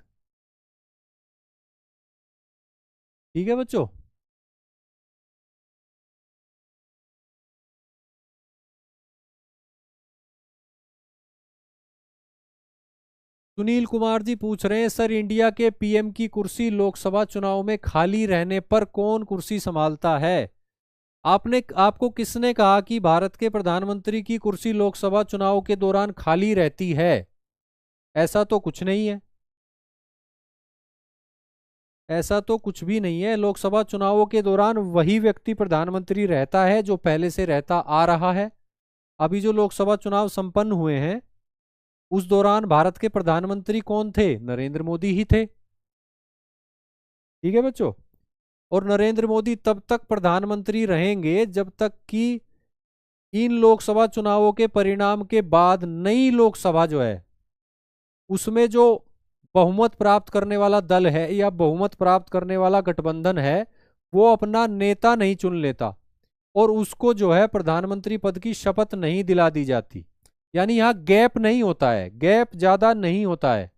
A: ठीक है बच्चों, सुनील कुमार जी पूछ रहे हैं सर, इंडिया के पीएम की कुर्सी लोकसभा चुनाव में खाली रहने पर कौन कुर्सी संभालता है? आपको किसने कहा कि भारत के प्रधानमंत्री की कुर्सी लोकसभा चुनाव के दौरान खाली रहती है? ऐसा तो कुछ नहीं है, ऐसा तो कुछ भी नहीं है। लोकसभा चुनावों के दौरान वही व्यक्ति प्रधानमंत्री रहता है जो पहले से रहता आ रहा है। अभी जो लोकसभा चुनाव संपन्न हुए हैं उस दौरान भारत के प्रधानमंत्री कौन थे? नरेंद्र मोदी ही थे। ठीक है बच्चों, और नरेंद्र मोदी तब तक प्रधानमंत्री रहेंगे जब तक कि इन लोकसभा चुनावों के परिणाम के बाद नई लोकसभा जो है उसमें जो बहुमत प्राप्त करने वाला दल है या बहुमत प्राप्त करने वाला गठबंधन है वो अपना नेता नहीं चुन लेता और उसको जो है प्रधानमंत्री पद की शपथ नहीं दिला दी जाती। यानी यहां गैप नहीं होता है, गैप ज्यादा नहीं होता है।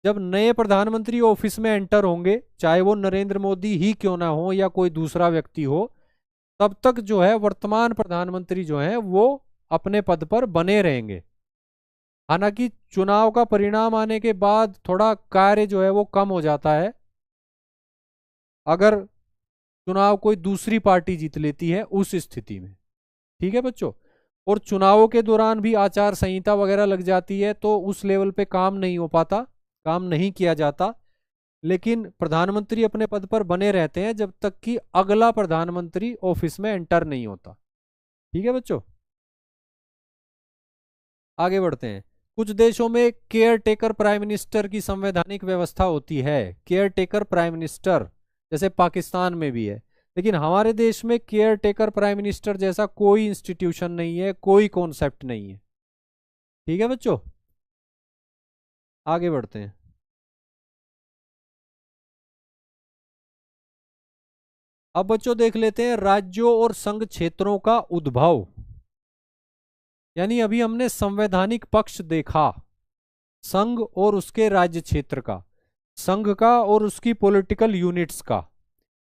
A: जब नए प्रधानमंत्री ऑफिस में एंटर होंगे, चाहे वो नरेंद्र मोदी ही क्यों ना हो या कोई दूसरा व्यक्ति हो, तब तक जो है वर्तमान प्रधानमंत्री जो है वो अपने पद पर बने रहेंगे। हालांकि चुनाव का परिणाम आने के बाद थोड़ा कार्य जो है वो कम हो जाता है अगर चुनाव कोई दूसरी पार्टी जीत लेती है उस स्थिति में। ठीक है बच्चों, और चुनावों के दौरान भी आचार संहिता वगैरह लग जाती है तो उस लेवल पे काम नहीं हो पाता, काम नहीं किया जाता। लेकिन प्रधानमंत्री अपने पद पर बने रहते हैं जब तक कि अगला प्रधानमंत्री ऑफिस में एंटर नहीं होता। ठीक है बच्चों, आगे बढ़ते हैं। कुछ देशों में केयर टेकर प्राइम मिनिस्टर की संवैधानिक व्यवस्था होती है, केयर टेकर प्राइम मिनिस्टर, जैसे पाकिस्तान में भी है। लेकिन हमारे देश में केयर टेकर प्राइम मिनिस्टर जैसा कोई इंस्टीट्यूशन नहीं है, कोई कॉन्सेप्ट नहीं है। ठीक है बच्चों, आगे बढ़ते हैं। अब बच्चों देख लेते हैं राज्यों और संघ क्षेत्रों का उद्भव। यानी अभी हमने संवैधानिक पक्ष देखा, संघ और उसके राज्य क्षेत्र का, संघ का और उसकी पॉलिटिकल यूनिट्स का,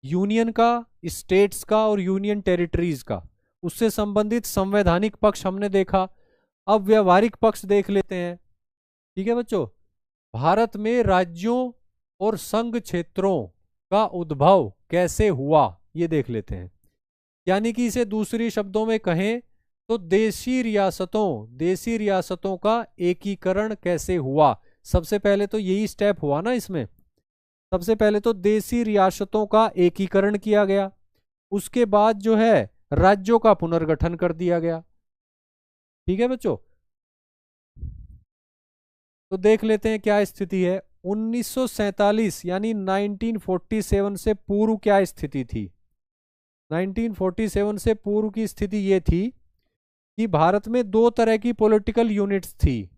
A: यूनियन का, स्टेट्स का और यूनियन टेरिटरीज का, उससे संबंधित संवैधानिक पक्ष हमने देखा। अब व्यवहारिक पक्ष देख लेते हैं। ठीक है बच्चों, भारत में राज्यों और संघ क्षेत्रों का उद्भव कैसे हुआ ये देख लेते हैं। यानी कि इसे दूसरे शब्दों में कहें तो देशी रियासतों का एकीकरण कैसे हुआ। सबसे पहले तो यही स्टेप हुआ ना इसमें, सबसे पहले तो देशी रियासतों का एकीकरण किया गया, उसके बाद जो है राज्यों का पुनर्गठन कर दिया गया। ठीक है बच्चों, तो देख लेते हैं क्या स्थिति है। 1947 यानी 1947 से पूर्व क्या स्थिति थी? 1947 से पूर्व की स्थिति ये थी कि भारत में दो तरह की पॉलिटिकल यूनिट्स थी।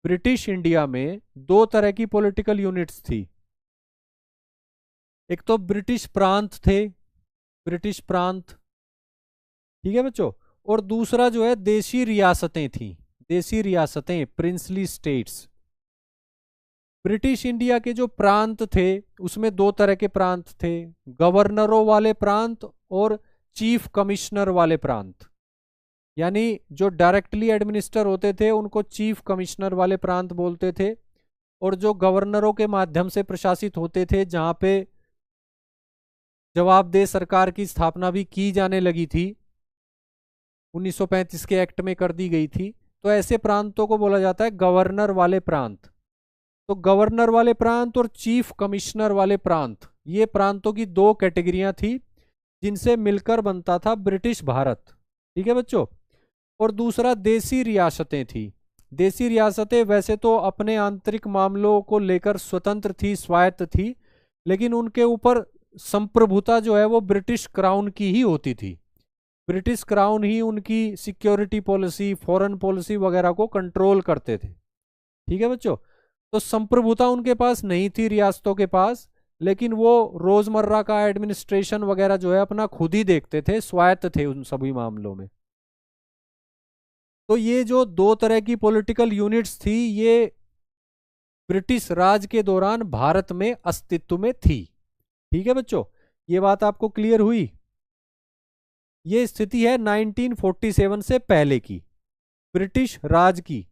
A: ब्रिटिश इंडिया में दो तरह की पॉलिटिकल यूनिट्स थी। एक तो ब्रिटिश प्रांत थे, ब्रिटिश प्रांत, ठीक है बच्चों, और दूसरा जो है देशी रियासतें थी, देशी रियासतें, प्रिंसली स्टेट्स। ब्रिटिश इंडिया के जो प्रांत थे उसमें दो तरह के प्रांत थे, गवर्नरों वाले प्रांत और चीफ कमिश्नर वाले प्रांत। यानी जो डायरेक्टली एडमिनिस्टर होते थे उनको चीफ कमिश्नर वाले प्रांत बोलते थे, और जो गवर्नरों के माध्यम से प्रशासित होते थे, जहां पे जवाबदेह सरकार की स्थापना भी की जाने लगी थी, 1935 के एक्ट में कर दी गई थी, तो ऐसे प्रांतों को बोला जाता है गवर्नर वाले प्रांत। तो गवर्नर वाले प्रांत और चीफ कमिश्नर वाले प्रांत, ये प्रांतों की दो कैटेगरियां थी जिनसे मिलकर बनता था ब्रिटिश भारत। ठीक है बच्चों, और दूसरा देशी रियासतें थी। देशी रियासतें वैसे तो अपने आंतरिक मामलों को लेकर स्वतंत्र थी, स्वायत्त थी, लेकिन उनके ऊपर संप्रभुता जो है वो ब्रिटिश क्राउन की ही होती थी। ब्रिटिश क्राउन ही उनकी सिक्योरिटी पॉलिसी, फॉरेन पॉलिसी वगैरह को कंट्रोल करते थे। ठीक है बच्चों, तो संप्रभुता उनके पास नहीं थी रियासतों के पास, लेकिन वो रोजमर्रा का एडमिनिस्ट्रेशन वगैरह जो है अपना खुद ही देखते थे, स्वायत्त थे उन सभी मामलों में। तो ये जो दो तरह की पॉलिटिकल यूनिट्स थी, ये ब्रिटिश राज के दौरान भारत में अस्तित्व में थी। ठीक है बच्चों, ये बात आपको क्लियर हुई। ये स्थिति है 1947 से पहले की, ब्रिटिश राज की।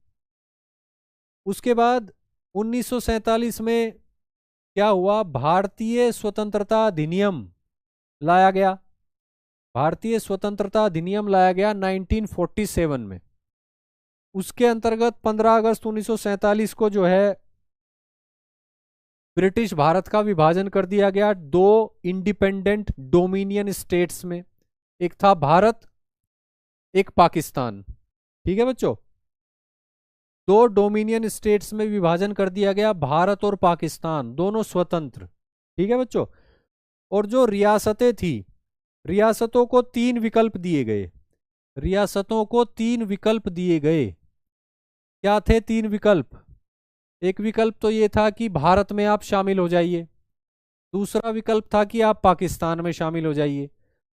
A: उसके बाद 1947 में क्या हुआ, भारतीय स्वतंत्रता अधिनियम लाया गया। भारतीय स्वतंत्रता अधिनियम लाया गया 1947 में। उसके अंतर्गत 15 अगस्त 1947 को जो है ब्रिटिश भारत का विभाजन कर दिया गया दो इंडिपेंडेंट डोमिनियन स्टेट्स में। एक था भारत, एक पाकिस्तान। ठीक है बच्चों, दो डोमिनियन स्टेट्स में विभाजन कर दिया गया, भारत और पाकिस्तान दोनों स्वतंत्र। ठीक है बच्चों, और जो रियासतें थी, रियासतों को तीन विकल्प दिए गए। रियासतों को तीन विकल्प दिए गए। क्या थे तीन विकल्प? एक विकल्प तो ये था कि भारत में आप शामिल हो जाइए, दूसरा विकल्प था कि आप पाकिस्तान में शामिल हो जाइए,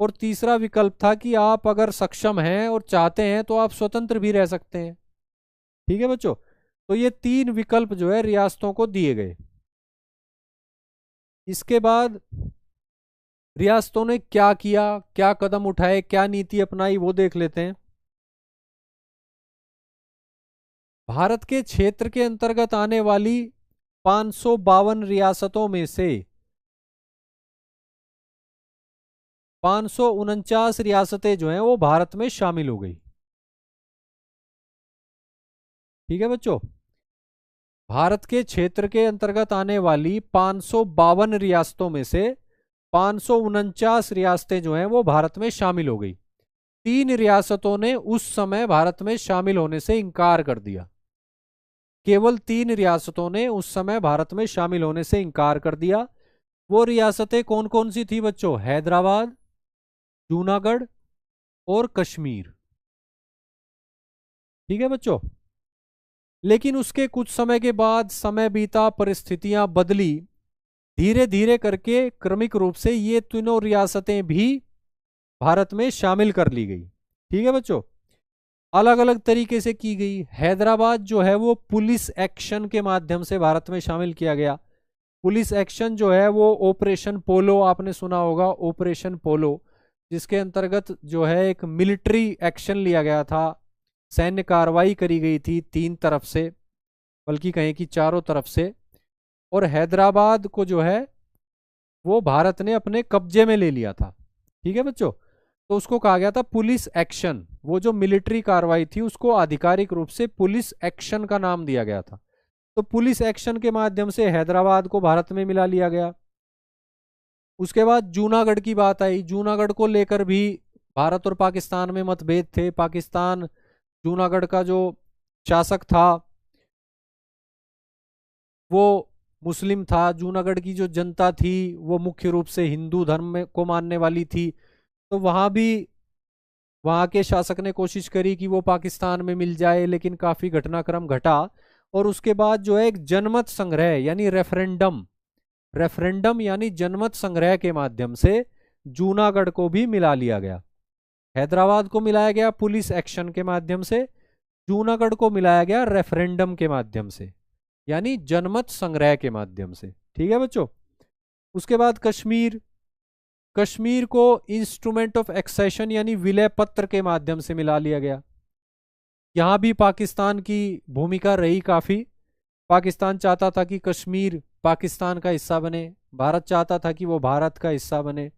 A: और तीसरा विकल्प था कि आप अगर सक्षम हैं और चाहते हैं तो आप स्वतंत्र भी रह सकते हैं। ठीक है बच्चों, तो ये तीन विकल्प जो है रियासतों को दिए गए। इसके बाद रियासतों ने क्या किया, क्या कदम उठाए, क्या नीति अपनाई, वो देख लेते हैं। भारत के क्षेत्र के अंतर्गत आने वाली 552 रियासतों में से 549 रियासतें जो हैं वो भारत में शामिल हो गई। ठीक है बच्चों, भारत के क्षेत्र के अंतर्गत आने वाली 552 रियासतों में से 549 रियासतें जो हैं वो भारत में शामिल हो गई। तीन रियासतों ने उस समय भारत में शामिल होने से इनकार कर दिया। केवल तीन रियासतों ने उस समय भारत में शामिल होने से इनकार कर दिया। वो रियासतें कौन कौन सी थी बच्चों? हैदराबाद, जूनागढ़ और कश्मीर। ठीक है बच्चों, लेकिन उसके कुछ समय के बाद समय बीता, परिस्थितियां बदली, धीरे धीरे करके क्रमिक रूप से ये तीनों रियासतें भी भारत में शामिल कर ली गई। ठीक है बच्चों, अलग अलग तरीके से की गई। हैदराबाद जो है वो पुलिस एक्शन के माध्यम से भारत में शामिल किया गया। पुलिस एक्शन जो है वो ऑपरेशन पोलो, आपने सुना होगा ऑपरेशन पोलो, जिसके अंतर्गत जो है एक मिलिट्री एक्शन लिया गया था, सैन्य कार्रवाई करी गई थी तीन तरफ से, बल्कि कहें कि चारों तरफ से। और हैदराबाद को जो है वो भारत ने अपने कब्जे में ले लिया था। ठीक है बच्चों, तो उसको कहा गया था पुलिस एक्शन। वो जो मिलिट्री कार्रवाई थी उसको आधिकारिक रूप से पुलिस एक्शन का नाम दिया गया था। तो पुलिस एक्शन के माध्यम से हैदराबाद को भारत में मिला लिया गया। उसके बाद जूनागढ़ की बात आई। जूनागढ़ को लेकर भी भारत और पाकिस्तान में मतभेद थे। पाकिस्तान, जूनागढ़ का जो शासक था वो मुस्लिम था, जूनागढ़ की जो जनता थी वो मुख्य रूप से हिंदू धर्म में को मानने वाली थी। तो वहां भी वहां के शासक ने कोशिश करी कि वो पाकिस्तान में मिल जाए, लेकिन काफी घटनाक्रम घटा। और उसके बाद जो है एक जनमत संग्रह यानी रेफरेंडम, रेफरेंडम यानी जनमत संग्रह के माध्यम से जूनागढ़ को भी मिला लिया गया। हैदराबाद को मिलाया गया पुलिस एक्शन के माध्यम से, जूनागढ़ को मिलाया गया रेफरेंडम के माध्यम से, यानी जनमत संग्रह के माध्यम से। ठीक है बच्चों, उसके बाद कश्मीर, कश्मीर को इंस्ट्रूमेंट ऑफ एक्सेशन यानी विलय पत्र के माध्यम से मिला लिया गया। यहां भी पाकिस्तान की भूमिका रही काफी। पाकिस्तान चाहता था कि कश्मीर पाकिस्तान का हिस्सा बने, भारत चाहता था कि वो भारत का हिस्सा बने।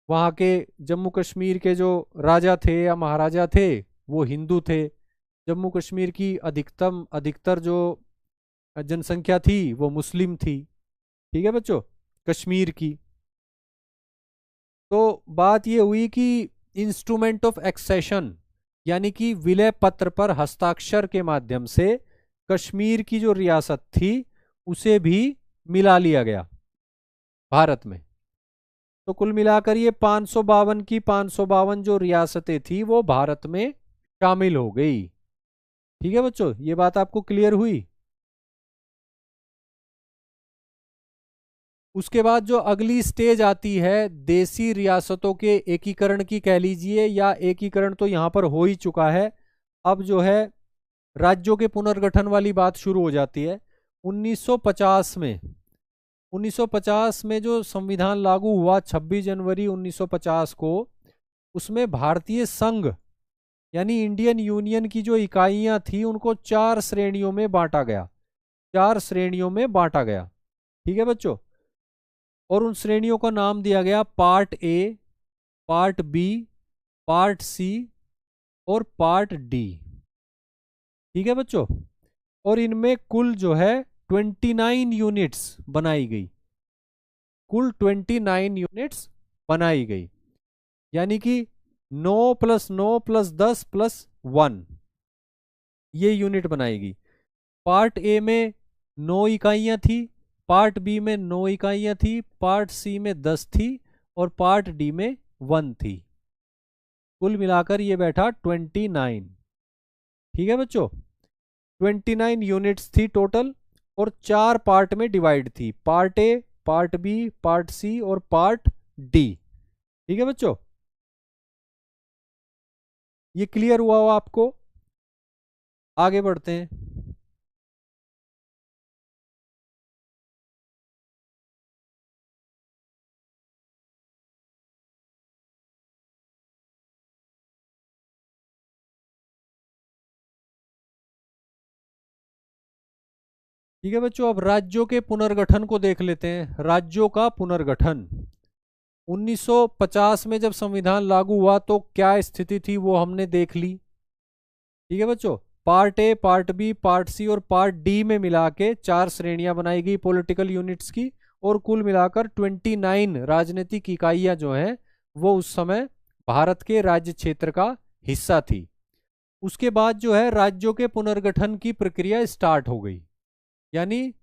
A: वहां के जम्मू कश्मीर के जो राजा थे या महाराजा थे वो हिंदू थे। जम्मू कश्मीर की अधिकतर जो जनसंख्या थी वो मुस्लिम थी। ठीक है बच्चों, कश्मीर की। तो बात ये हुई कि इंस्ट्रूमेंट ऑफ एक्सेशन यानी कि विलय पत्र पर हस्ताक्षर के माध्यम से कश्मीर की जो रियासत थी उसे भी मिला लिया गया भारत में। तो कुल मिलाकर ये 552 की 552 जो रियासतें थी वो भारत में शामिल हो गई। ठीक है बच्चों, ये बात आपको क्लियर हुई। उसके बाद जो अगली स्टेज आती है देसी रियासतों के एकीकरण की कह लीजिए, या एकीकरण तो यहाँ पर हो ही चुका है, अब जो है राज्यों के पुनर्गठन वाली बात शुरू हो जाती है 1950 में। 1950 में जो संविधान लागू हुआ 26 जनवरी 1950 को, उसमें भारतीय संघ यानी इंडियन यूनियन की जो इकाइयां थी उनको 4 श्रेणियों में बांटा गया। 4 श्रेणियों में बांटा गया, ठीक है बच्चों। और उन श्रेणियों का नाम दिया गया part A, part B, part C और पार्ट डी, ठीक है बच्चों। और इनमें कुल जो है 29 यूनिट्स बनाई गई, कुल 29 यूनिट्स बनाई गई, यानी कि 9 + 9 + 10 + 1 ये यूनिट बनाएगी। पार्ट ए में 9 इकाइयां थी, पार्ट बी में 9 इकाइयां थी, पार्ट सी में 10 थी और पार्ट डी में 1 थी। कुल मिलाकर ये बैठा 29, ठीक है बच्चों। 29 यूनिट्स थी टोटल और 4 पार्ट में डिवाइड थी, part A, part B, part C और पार्ट डी, ठीक है बच्चों। ये क्लियर हुआ हो आपको? आगे बढ़ते हैं। ठीक है बच्चों, अब राज्यों के पुनर्गठन को देख लेते हैं। राज्यों का पुनर्गठन 1950 में जब संविधान लागू हुआ तो क्या स्थिति थी वो हमने देख ली, ठीक है बच्चों। Part A, part B, part C और पार्ट डी में मिला के 4 श्रेणियां बनाई गई पॉलिटिकल यूनिट्स की, और कुल मिलाकर 29 राजनीतिक इकाइयां जो हैं वो उस समय भारत के राज्य क्षेत्र का हिस्सा थी। उसके बाद जो है राज्यों के पुनर्गठन की प्रक्रिया स्टार्ट हो गई, यानी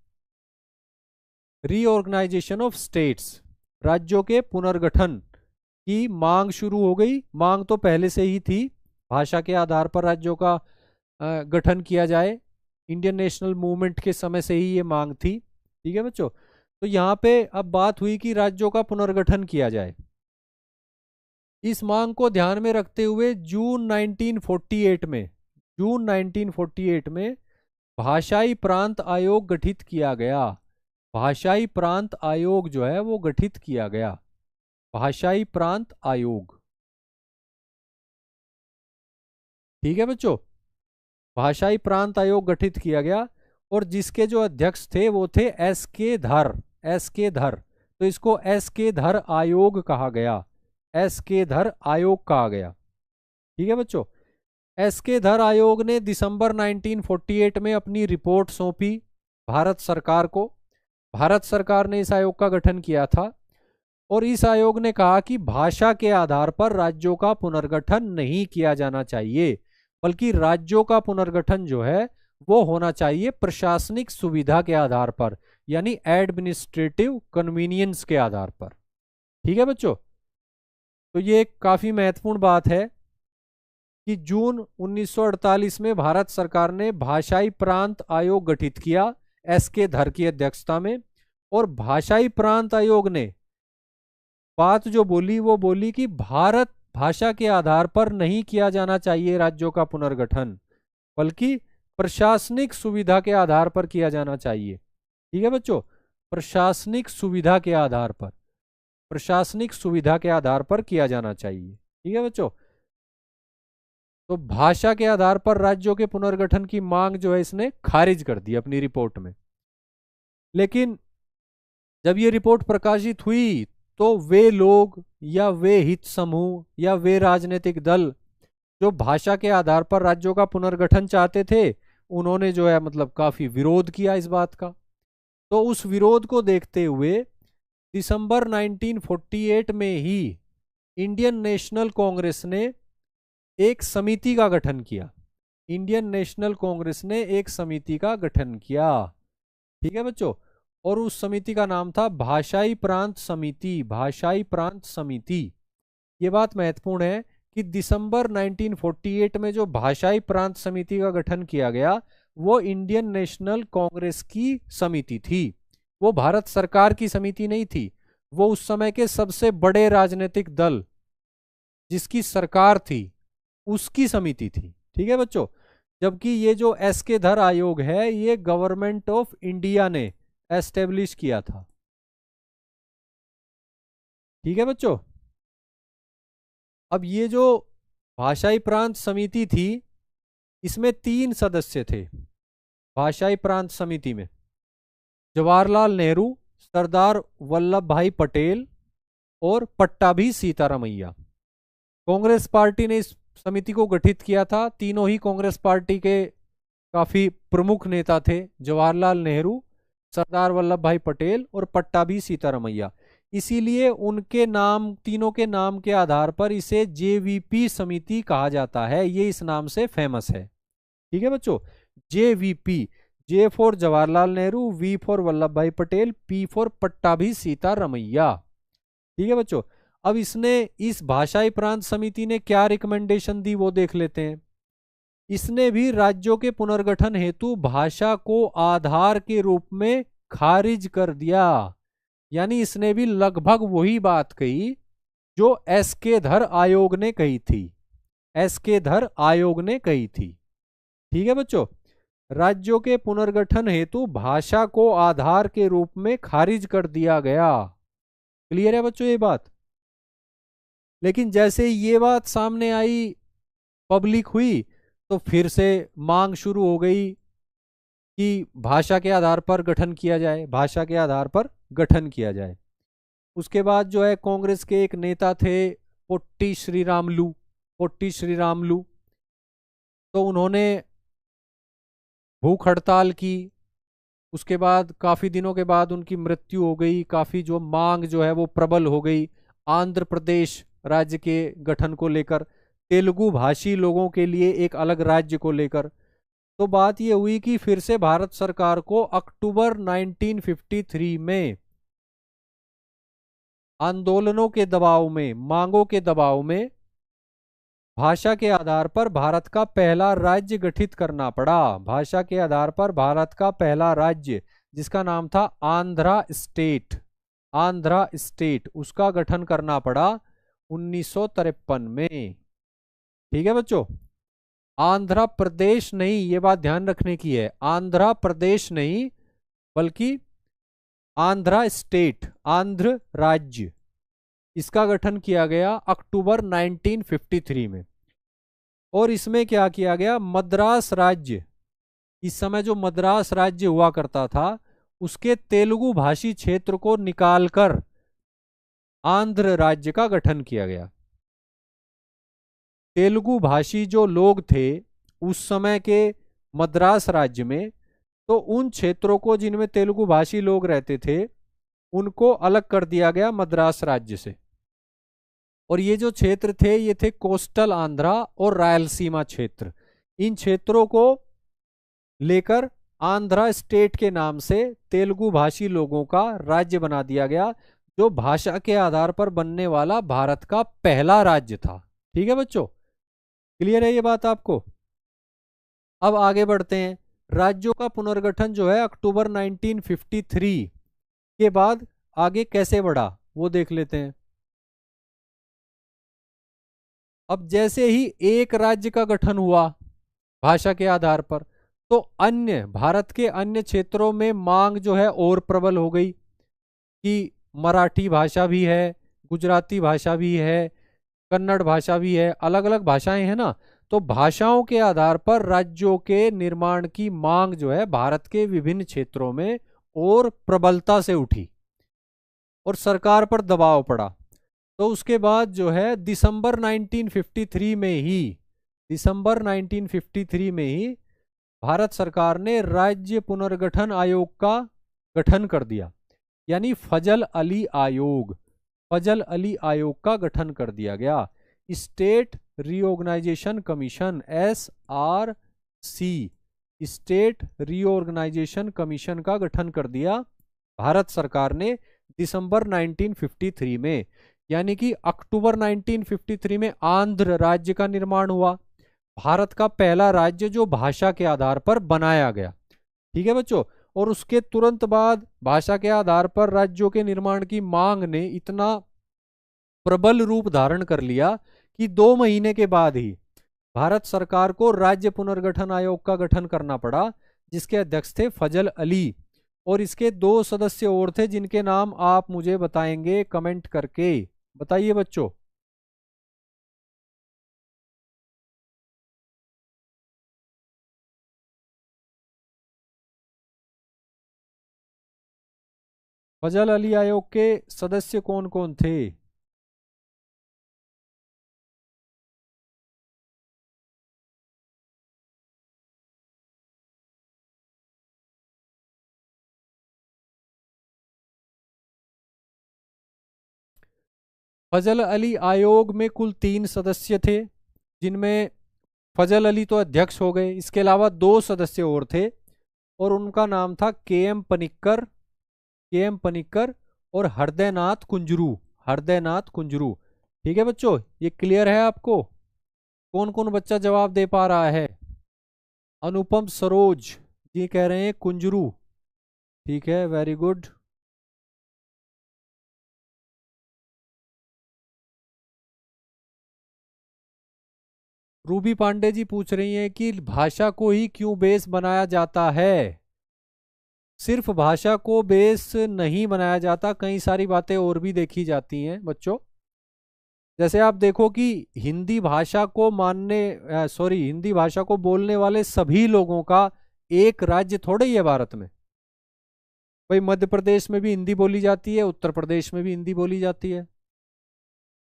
A: रीऑर्गेनाइजेशन ऑफ स्टेट्स, राज्यों के पुनर्गठन की मांग शुरू हो गई। मांग तो पहले से ही थी, भाषा के आधार पर राज्यों का गठन किया जाए, इंडियन नेशनल मूवमेंट के समय से ही ये मांग थी, ठीक है बच्चों। तो यहाँ पे अब बात हुई कि राज्यों का पुनर्गठन किया जाए। इस मांग को ध्यान में रखते हुए जून 1948 में भाषाई प्रांत आयोग गठित किया गया। भाषाई प्रांत आयोग जो है वो गठित किया गया, भाषाई प्रांत आयोग, ठीक है बच्चों। भाषाई प्रांत आयोग गठित किया गया और जिसके जो अध्यक्ष थे वो थे एस.के. धर, एस.के. धर। तो इसको एस.के. धर आयोग कहा गया, एस.के. धर आयोग कहा गया, ठीक है बच्चों। एस.के. धर आयोग ने दिसंबर 1948 में अपनी रिपोर्ट सौंपी भारत सरकार को। भारत सरकार ने इस आयोग का गठन किया था और इस आयोग ने कहा कि भाषा के आधार पर राज्यों का पुनर्गठन नहीं किया जाना चाहिए, बल्कि राज्यों का पुनर्गठन जो है वो होना चाहिए प्रशासनिक सुविधा के आधार पर, यानी एडमिनिस्ट्रेटिव कन्वीनियंस के आधार पर, ठीक है बच्चों। तो ये एक काफी महत्वपूर्ण बात है कि जून 1948 में भारत सरकार ने भाषाई प्रांत आयोग गठित किया एस.के. धर की अध्यक्षता में, और भाषाई प्रांत आयोग ने बात जो बोली वो बोली कि भारत भाषा के आधार पर नहीं किया जाना चाहिए राज्यों का पुनर्गठन, बल्कि प्रशासनिक सुविधा के आधार पर किया जाना चाहिए, ठीक है बच्चों। प्रशासनिक सुविधा के आधार पर, प्रशासनिक सुविधा के आधार पर किया जाना चाहिए, ठीक है बच्चों। तो भाषा के आधार पर राज्यों के पुनर्गठन की मांग जो है इसने खारिज कर दी अपनी रिपोर्ट में। लेकिन जब ये रिपोर्ट प्रकाशित हुई तो वे लोग या वे हित समूह या वे राजनीतिक दल जो भाषा के आधार पर राज्यों का पुनर्गठन चाहते थे, उन्होंने जो है मतलब काफी विरोध किया इस बात का। तो उस विरोध को देखते हुए दिसंबर 1948 में ही इंडियन नेशनल कांग्रेस ने एक समिति का गठन किया। इंडियन नेशनल कांग्रेस ने एक समिति का गठन किया, ठीक है बच्चों। और उस समिति का नाम था भाषाई प्रांत समिति, भाषाई प्रांत समिति। ये बात महत्वपूर्ण है कि दिसंबर 1948 में जो भाषाई प्रांत समिति का गठन किया गया वो इंडियन नेशनल कांग्रेस की समिति थी। वो भारत सरकार की समिति नहीं थी, वो उस समय के सबसे बड़े राजनीतिक दल जिसकी सरकार थी उसकी समिति थी। ठीक है बच्चों। जबकि ये जो एस के धर आयोग है ये गवर्नमेंट ऑफ इंडिया ने एस्टेब्लिश किया था। ठीक है बच्चों। अब ये जो भाषाई प्रांत समिति थी इसमें 3 सदस्य थे भाषाई प्रांत समिति में, जवाहरलाल नेहरू, सरदार वल्लभ भाई पटेल और पट्टाभी सीतारामैया। कांग्रेस पार्टी ने इस समिति को गठित किया था। तीनों ही कांग्रेस पार्टी के काफी प्रमुख नेता थे, जवाहरलाल नेहरू, सरदार वल्लभ भाई पटेल और पट्टाभी सीतारामैया। इसीलिए उनके नाम, तीनों के नाम के आधार पर इसे जेवीपी समिति कहा जाता है। ये इस नाम से फेमस है। ठीक है बच्चों। JVP, J for Jawaharlal Nehru, V for Vallabh Bhai Patel, P for Pattabhi Sitaramayya. ठीक है बच्चों। अब इसने, इस भाषाई प्रांत समिति ने क्या रिकमेंडेशन दी वो देख लेते हैं। इसने भी राज्यों के पुनर्गठन हेतु भाषा को आधार के रूप में खारिज कर दिया। यानी इसने भी लगभग वही बात कही जो एस के धर आयोग ने कही थी। एस के धर आयोग ने कही थी। ठीक है बच्चों। राज्यों के पुनर्गठन हेतु भाषा को आधार के रूप में खारिज कर दिया गया। क्लियर है बच्चों ये बात। लेकिन जैसे ये बात सामने आई, पब्लिक हुई, तो फिर से मांग शुरू हो गई कि भाषा के आधार पर गठन किया जाए, भाषा के आधार पर गठन किया जाए। उसके बाद जो है कांग्रेस के एक नेता थे पोट्टी श्रीरामुलु, पोट्टी श्रीरामुलु, तो उन्होंने भूख हड़ताल की। उसके बाद काफी दिनों के बाद उनकी मृत्यु हो गई। काफी जो मांग जो है वो प्रबल हो गई आंध्र प्रदेश राज्य के गठन को लेकर, तेलुगु भाषी लोगों के लिए एक अलग राज्य को लेकर। तो बात यह हुई कि फिर से भारत सरकार को अक्टूबर 1953 में आंदोलनों के दबाव में, मांगों के दबाव में भाषा के आधार पर भारत का पहला राज्य गठित करना पड़ा। भाषा के आधार पर भारत का पहला राज्य, जिसका नाम था आंध्रा स्टेट, आंध्रा स्टेट, उसका गठन करना पड़ा 1953 में। ठीक है बच्चों। आंध्र प्रदेश नहीं, ये बात ध्यान रखने की है, आंध्र प्रदेश नहीं बल्कि आंध्रा स्टेट, आंध्र राज्य, इसका गठन किया गया अक्टूबर 1953 में। और इसमें क्या किया गया, मद्रास राज्य, इस समय जो मद्रास राज्य हुआ करता था उसके तेलुगु भाषी क्षेत्र को निकालकर आंध्र राज्य का गठन किया गया। तेलुगु भाषी जो लोग थे उस समय के मद्रास राज्य में, तो उन क्षेत्रों को जिनमें तेलुगु भाषी लोग रहते थे उनको अलग कर दिया गया मद्रास राज्य से। और ये जो क्षेत्र थे ये थे कोस्टल आंध्रा और रायलसीमा क्षेत्र। इन क्षेत्रों को लेकर आंध्रा स्टेट के नाम से तेलुगु भाषी लोगों का राज्य बना दिया गया, जो भाषा के आधार पर बनने वाला भारत का पहला राज्य था। ठीक है बच्चों, क्लियर है ये बात आपको। अब आगे बढ़ते हैं। राज्यों का पुनर्गठन जो है अक्टूबर 1953 के बाद आगे कैसे बढ़ा वो देख लेते हैं। अब जैसे ही एक राज्य का गठन हुआ भाषा के आधार पर, तो अन्य भारत के अन्य क्षेत्रों में मांग जो है और प्रबल हो गई कि मराठी भाषा भी है, गुजराती भाषा भी है, कन्नड़ भाषा भी है, अलग अलग भाषाएं हैं ना। तो भाषाओं के आधार पर राज्यों के निर्माण की मांग जो है भारत के विभिन्न क्षेत्रों में और प्रबलता से उठी और सरकार पर दबाव पड़ा। तो उसके बाद जो है दिसंबर 1953 में ही भारत सरकार ने राज्य पुनर्गठन आयोग का गठन कर दिया। यानी फजल अली आयोग, फजल अली आयोग का गठन कर दिया गया। State reorganisation commission, SRC, state reorganisation commission का गठन कर दिया भारत सरकार ने दिसंबर 1953 में। यानी कि अक्टूबर 1953 में आंध्र राज्य का निर्माण हुआ, भारत का पहला राज्य जो भाषा के आधार पर बनाया गया। ठीक है बच्चों। और उसके तुरंत बाद भाषा के आधार पर राज्यों के निर्माण की मांग ने इतना प्रबल रूप धारण कर लिया कि 2 महीने के बाद ही भारत सरकार को राज्य पुनर्गठन आयोग का गठन करना पड़ा, जिसके अध्यक्ष थे फजल अली। और इसके 2 सदस्य और थे जिनके नाम आप मुझे बताएंगे कमेंट करके। बताइए बच्चों। फजल अली आयोग के सदस्य कौन कौन थे? फजल अली आयोग में कुल 3 सदस्य थे, जिनमें फजल अली तो अध्यक्ष हो गए, इसके अलावा 2 सदस्य और थे और उनका नाम था के एम पनिक्कर और हृदयनाथ कुंजरू। ठीक है बच्चों, ये क्लियर है आपको? कौन कौन बच्चा जवाब दे पा रहा है? अनुपम सरोज जी कह रहे हैं कुंजरू। ठीक है, very good. Ruby Pandey ji पूछ रही हैं कि भाषा को ही क्यों बेस बनाया जाता है? सिर्फ भाषा को बेस नहीं बनाया जाता, कई सारी बातें और भी देखी जाती हैं बच्चों। जैसे आप देखो कि हिंदी भाषा को हिंदी भाषा को बोलने वाले सभी लोगों का एक राज्य थोड़े ही है भारत में। भाई मध्य प्रदेश में भी हिंदी बोली जाती है, उत्तर प्रदेश में भी हिंदी बोली जाती है,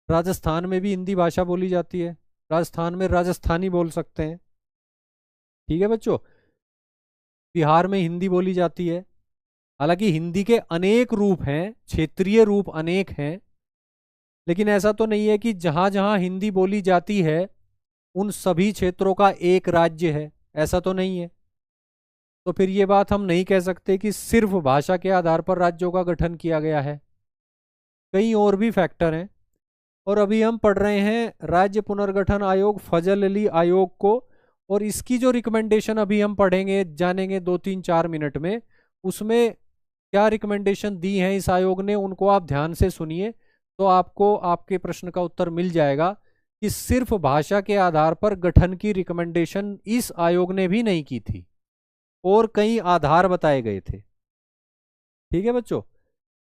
A: राजस्थान में भी हिंदी भाषा बोली जाती है, राजस्थान में राजस्थानी बोल सकते हैं। ठीक है बच्चों, बिहार में हिंदी बोली जाती है। हालांकि हिंदी के अनेक रूप हैं, क्षेत्रीय रूप अनेक हैं, लेकिन ऐसा तो नहीं है कि जहां जहां हिंदी बोली जाती है उन सभी क्षेत्रों का एक राज्य है, ऐसा तो नहीं है। तो फिर ये बात हम नहीं कह सकते कि सिर्फ भाषा के आधार पर राज्यों का गठन किया गया है, कई और भी फैक्टर हैं। और अभी हम पढ़ रहे हैं राज्य पुनर्गठन आयोग फजल अली आयोग को, और इसकी जो रिकमेंडेशन अभी हम पढ़ेंगे जानेंगे 2-3-4 मिनट में, उसमें क्या रिकमेंडेशन दी हैं इस आयोग ने, उनको आप ध्यान से सुनिए तो आपको आपके प्रश्न का उत्तर मिल जाएगा कि सिर्फ भाषा के आधार पर गठन की रिकमेंडेशन इस आयोग ने भी नहीं की थी, और कई आधार बताए गए थे। ठीक है बच्चों,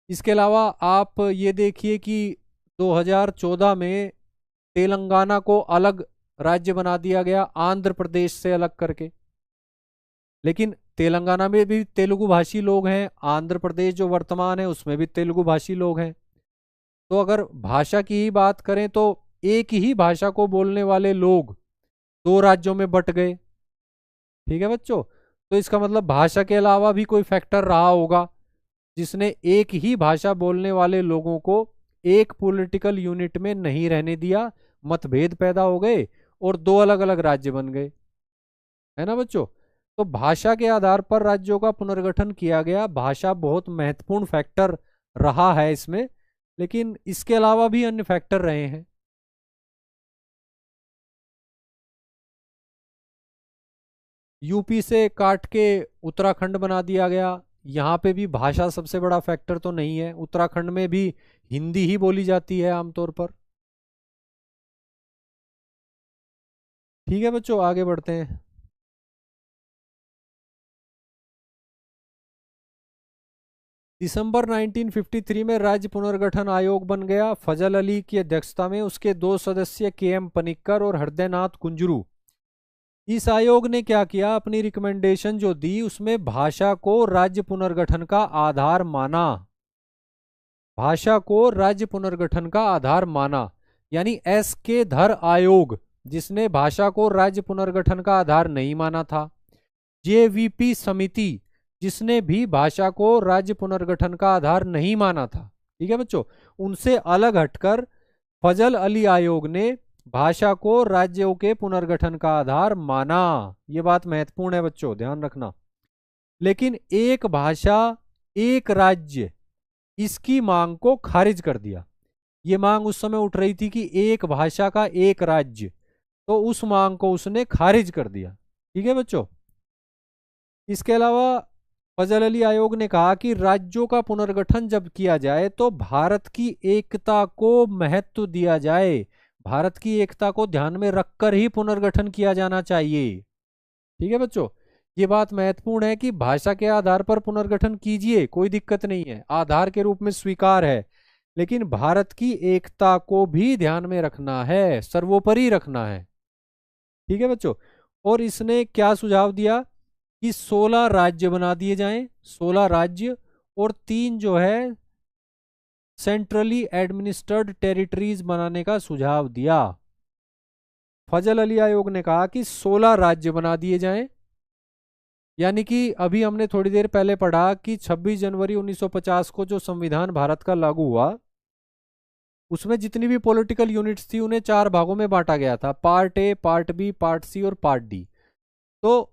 A: इसके अलावा आप ये देखिए कि 2014 में तेलंगाना को अलग राज्य बना दिया गया आंध्र प्रदेश से अलग करके, लेकिन तेलंगाना में भी तेलुगु भाषी लोग हैं, आंध्र प्रदेश जो वर्तमान है उसमें भी तेलुगु भाषी लोग हैं। तो अगर भाषा की ही बात करें तो एक ही भाषा को बोलने वाले लोग 2 राज्यों में बट गए। ठीक है बच्चों, तो इसका मतलब भाषा के अलावा भी कोई फैक्टर रहा होगा जिसने एक ही भाषा बोलने वाले लोगों को एक पॉलिटिकल यूनिट में नहीं रहने दिया, मतभेद पैदा हो गए और 2 अलग-अलग राज्य बन गए। है ना बच्चों? तो भाषा के आधार पर राज्यों का पुनर्गठन किया गया, भाषा बहुत महत्वपूर्ण फैक्टर रहा है इसमें, लेकिन इसके अलावा भी अन्य फैक्टर रहे हैं। यूपी से काट के उत्तराखंड बना दिया गया, यहाँ पे भी भाषा सबसे बड़ा फैक्टर तो नहीं है, उत्तराखंड में भी हिंदी ही बोली जाती है आमतौर पर। ठीक है बच्चों, आगे बढ़ते हैं। दिसंबर 1953 में राज्य पुनर्गठन आयोग बन गया फजल अली की अध्यक्षता में, उसके 2 सदस्य के.एम. पनिक्कर और हृदयनाथ कुंजरू। इस आयोग ने क्या किया, अपनी रिकमेंडेशन जो दी उसमें भाषा को राज्य पुनर्गठन का आधार माना। भाषा को राज्य पुनर्गठन का आधार माना, यानी S.K. धर आयोग जिसने भाषा को राज्य पुनर्गठन का आधार नहीं माना था, JVP समिति जिसने भी भाषा को राज्य पुनर्गठन का आधार नहीं माना था। ठीक है बच्चों, उनसे अलग हटकर फजल अली आयोग ने भाषा को राज्यों के पुनर्गठन का आधार माना। यह बात महत्वपूर्ण है बच्चों, ध्यान रखना। लेकिन एक भाषा एक राज्य, इसकी मांग को खारिज कर दिया। ये मांग उस समय उठ रही थी कि एक भाषा का एक राज्य, तो उस मांग को उसने खारिज कर दिया। ठीक है बच्चों, इसके अलावा फजल अली आयोग ने कहा कि राज्यों का पुनर्गठन जब किया जाए तो भारत की एकता को महत्व दिया जाए, भारत की एकता को ध्यान में रखकर ही पुनर्गठन किया जाना चाहिए। ठीक है बच्चों, ये बात महत्वपूर्ण है कि भाषा के आधार पर पुनर्गठन कीजिए, कोई दिक्कत नहीं है, आधार के रूप में स्वीकार है, लेकिन भारत की एकता को भी ध्यान में रखना है, सर्वोपरि रखना है। ठीक है बच्चों, और इसने क्या सुझाव दिया कि 16 राज्य बना दिए जाएं, 16 राज्य, और 3 जो है सेंट्रली एडमिनिस्ट्रेड टेरिटरीज बनाने का सुझाव दिया। फजल अली आयोग ने कहा कि 16 राज्य बना दिए जाएं, यानी कि अभी हमने थोड़ी देर पहले पढ़ा कि 26 जनवरी 1950 को जो संविधान भारत का लागू हुआ, उसमें जितनी भी पॉलिटिकल यूनिट्स थी उन्हें 4 भागों में बांटा गया था, part A, part B, part C और पार्ट डी। तो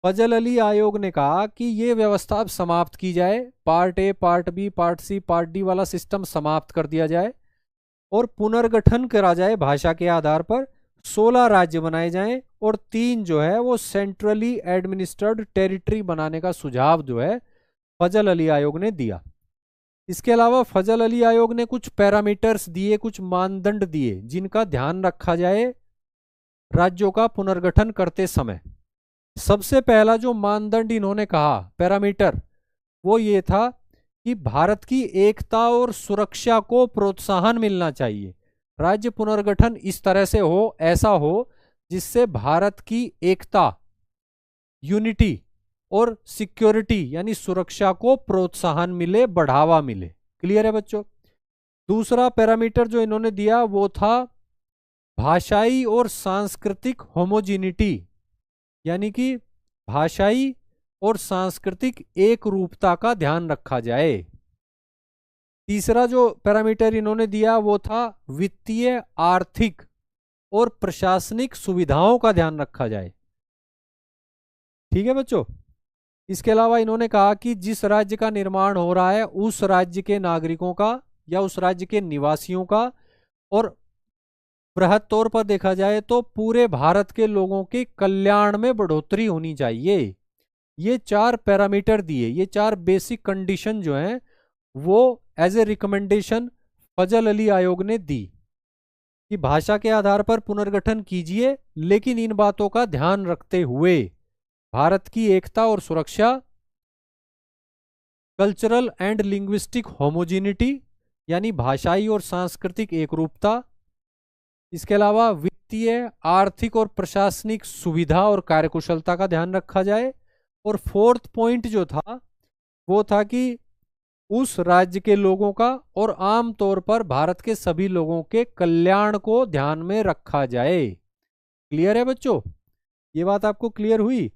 A: फजल अली आयोग ने कहा कि ये व्यवस्था अब समाप्त की जाए, part A, part B, part C, part D वाला सिस्टम समाप्त कर दिया जाए और पुनर्गठन करा जाए भाषा के आधार पर, 16 राज्य बनाए जाएं और 3 जो है वो सेंट्रली एडमिनिस्ट्रेड टेरिटरी बनाने का सुझाव जो है फजल अली आयोग ने दिया। इसके अलावा फजल अली आयोग ने कुछ पैरामीटर्स दिए, कुछ मानदंड दिए जिनका ध्यान रखा जाए राज्यों का पुनर्गठन करते समय। सबसे पहला जो मानदंड इन्होंने कहा, पैरामीटर, वो ये था कि भारत की एकता और सुरक्षा को प्रोत्साहन मिलना चाहिए। राज्य पुनर्गठन इस तरह से हो, ऐसा हो जिससे भारत की एकता, यूनिटी और सिक्योरिटी यानी सुरक्षा को प्रोत्साहन मिले, बढ़ावा मिले। क्लियर है बच्चों? दूसरा पैरामीटर जो इन्होंने दिया वो था भाषाई और सांस्कृतिक होमोजिनिटी, यानी कि भाषाई और सांस्कृतिक एक रूपता का ध्यान रखा जाए। तीसरा जो पैरामीटर इन्होंने दिया वो था वित्तीय, आर्थिक और प्रशासनिक सुविधाओं का ध्यान रखा जाए। ठीक है बच्चों, इसके अलावा इन्होंने कहा कि जिस राज्य का निर्माण हो रहा है उस राज्य के नागरिकों का या उस राज्य के निवासियों का, और बृहद तौर पर देखा जाए तो पूरे भारत के लोगों के कल्याण में बढ़ोतरी होनी चाहिए। ये 4 पैरामीटर दिए, ये 4 बेसिक कंडीशन जो हैं वो एज ए रिकमेंडेशन फजल अली आयोग ने दी कि भाषा के आधार पर पुनर्गठन कीजिए, लेकिन इन बातों का ध्यान रखते हुए भारत की एकता और सुरक्षा, कल्चरल एंड लिंग्विस्टिक होमोजिनिटी यानी भाषाई और सांस्कृतिक एकरूपता, इसके अलावा वित्तीय, आर्थिक और प्रशासनिक सुविधा और कार्यकुशलता का ध्यान रखा जाए। और 4th पॉइंट जो था वो था कि उस राज्य के लोगों का और आम तौर पर भारत के सभी लोगों के कल्याण को ध्यान में रखा जाए। क्लियर है बच्चों? ये बात आपको क्लियर हुई?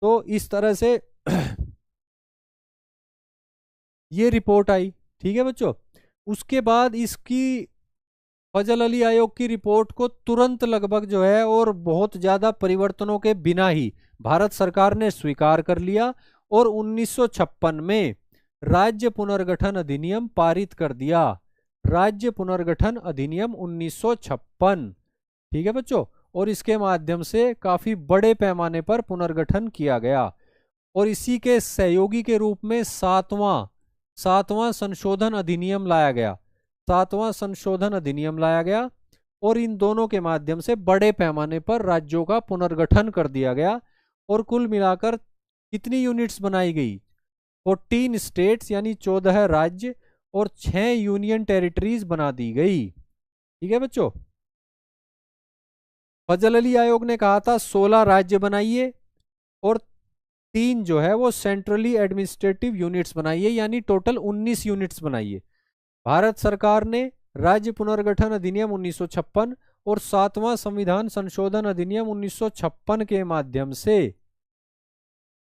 A: तो इस तरह से ये रिपोर्ट आई। ठीक है बच्चों, उसके बाद इसकी फजल अली आयोग की रिपोर्ट को तुरंत लगभग जो है और बहुत ज्यादा परिवर्तनों के बिना ही भारत सरकार ने स्वीकार कर लिया और 1956 में राज्य पुनर्गठन अधिनियम पारित कर दिया। राज्य पुनर्गठन अधिनियम 1956। ठीक है बच्चों, और इसके माध्यम से काफी बड़े पैमाने पर पुनर्गठन किया गया और इसी के सहयोगी के रूप में सातवां संशोधन अधिनियम लाया गया। 7वां संशोधन अधिनियम लाया गया और इन दोनों के माध्यम से बड़े पैमाने पर राज्यों का पुनर्गठन कर दिया गया और कुल मिलाकर कितनी यूनिट्स बनाई गई? 14 स्टेट्स यानी 14 राज्य और 6 यूनियन टेरिटरीज बना दी गई। ठीक है बच्चों, फजल अली आयोग ने कहा था 16 राज्य बनाइए और 3 जो है वो सेंट्रली एडमिनिस्ट्रेटिव यूनिट्स बनाइए, यानी टोटल 19 यूनिट्स बनाइए। भारत सरकार ने राज्य पुनर्गठन अधिनियम 1956 और 7वां संविधान संशोधन अधिनियम 1956 के माध्यम से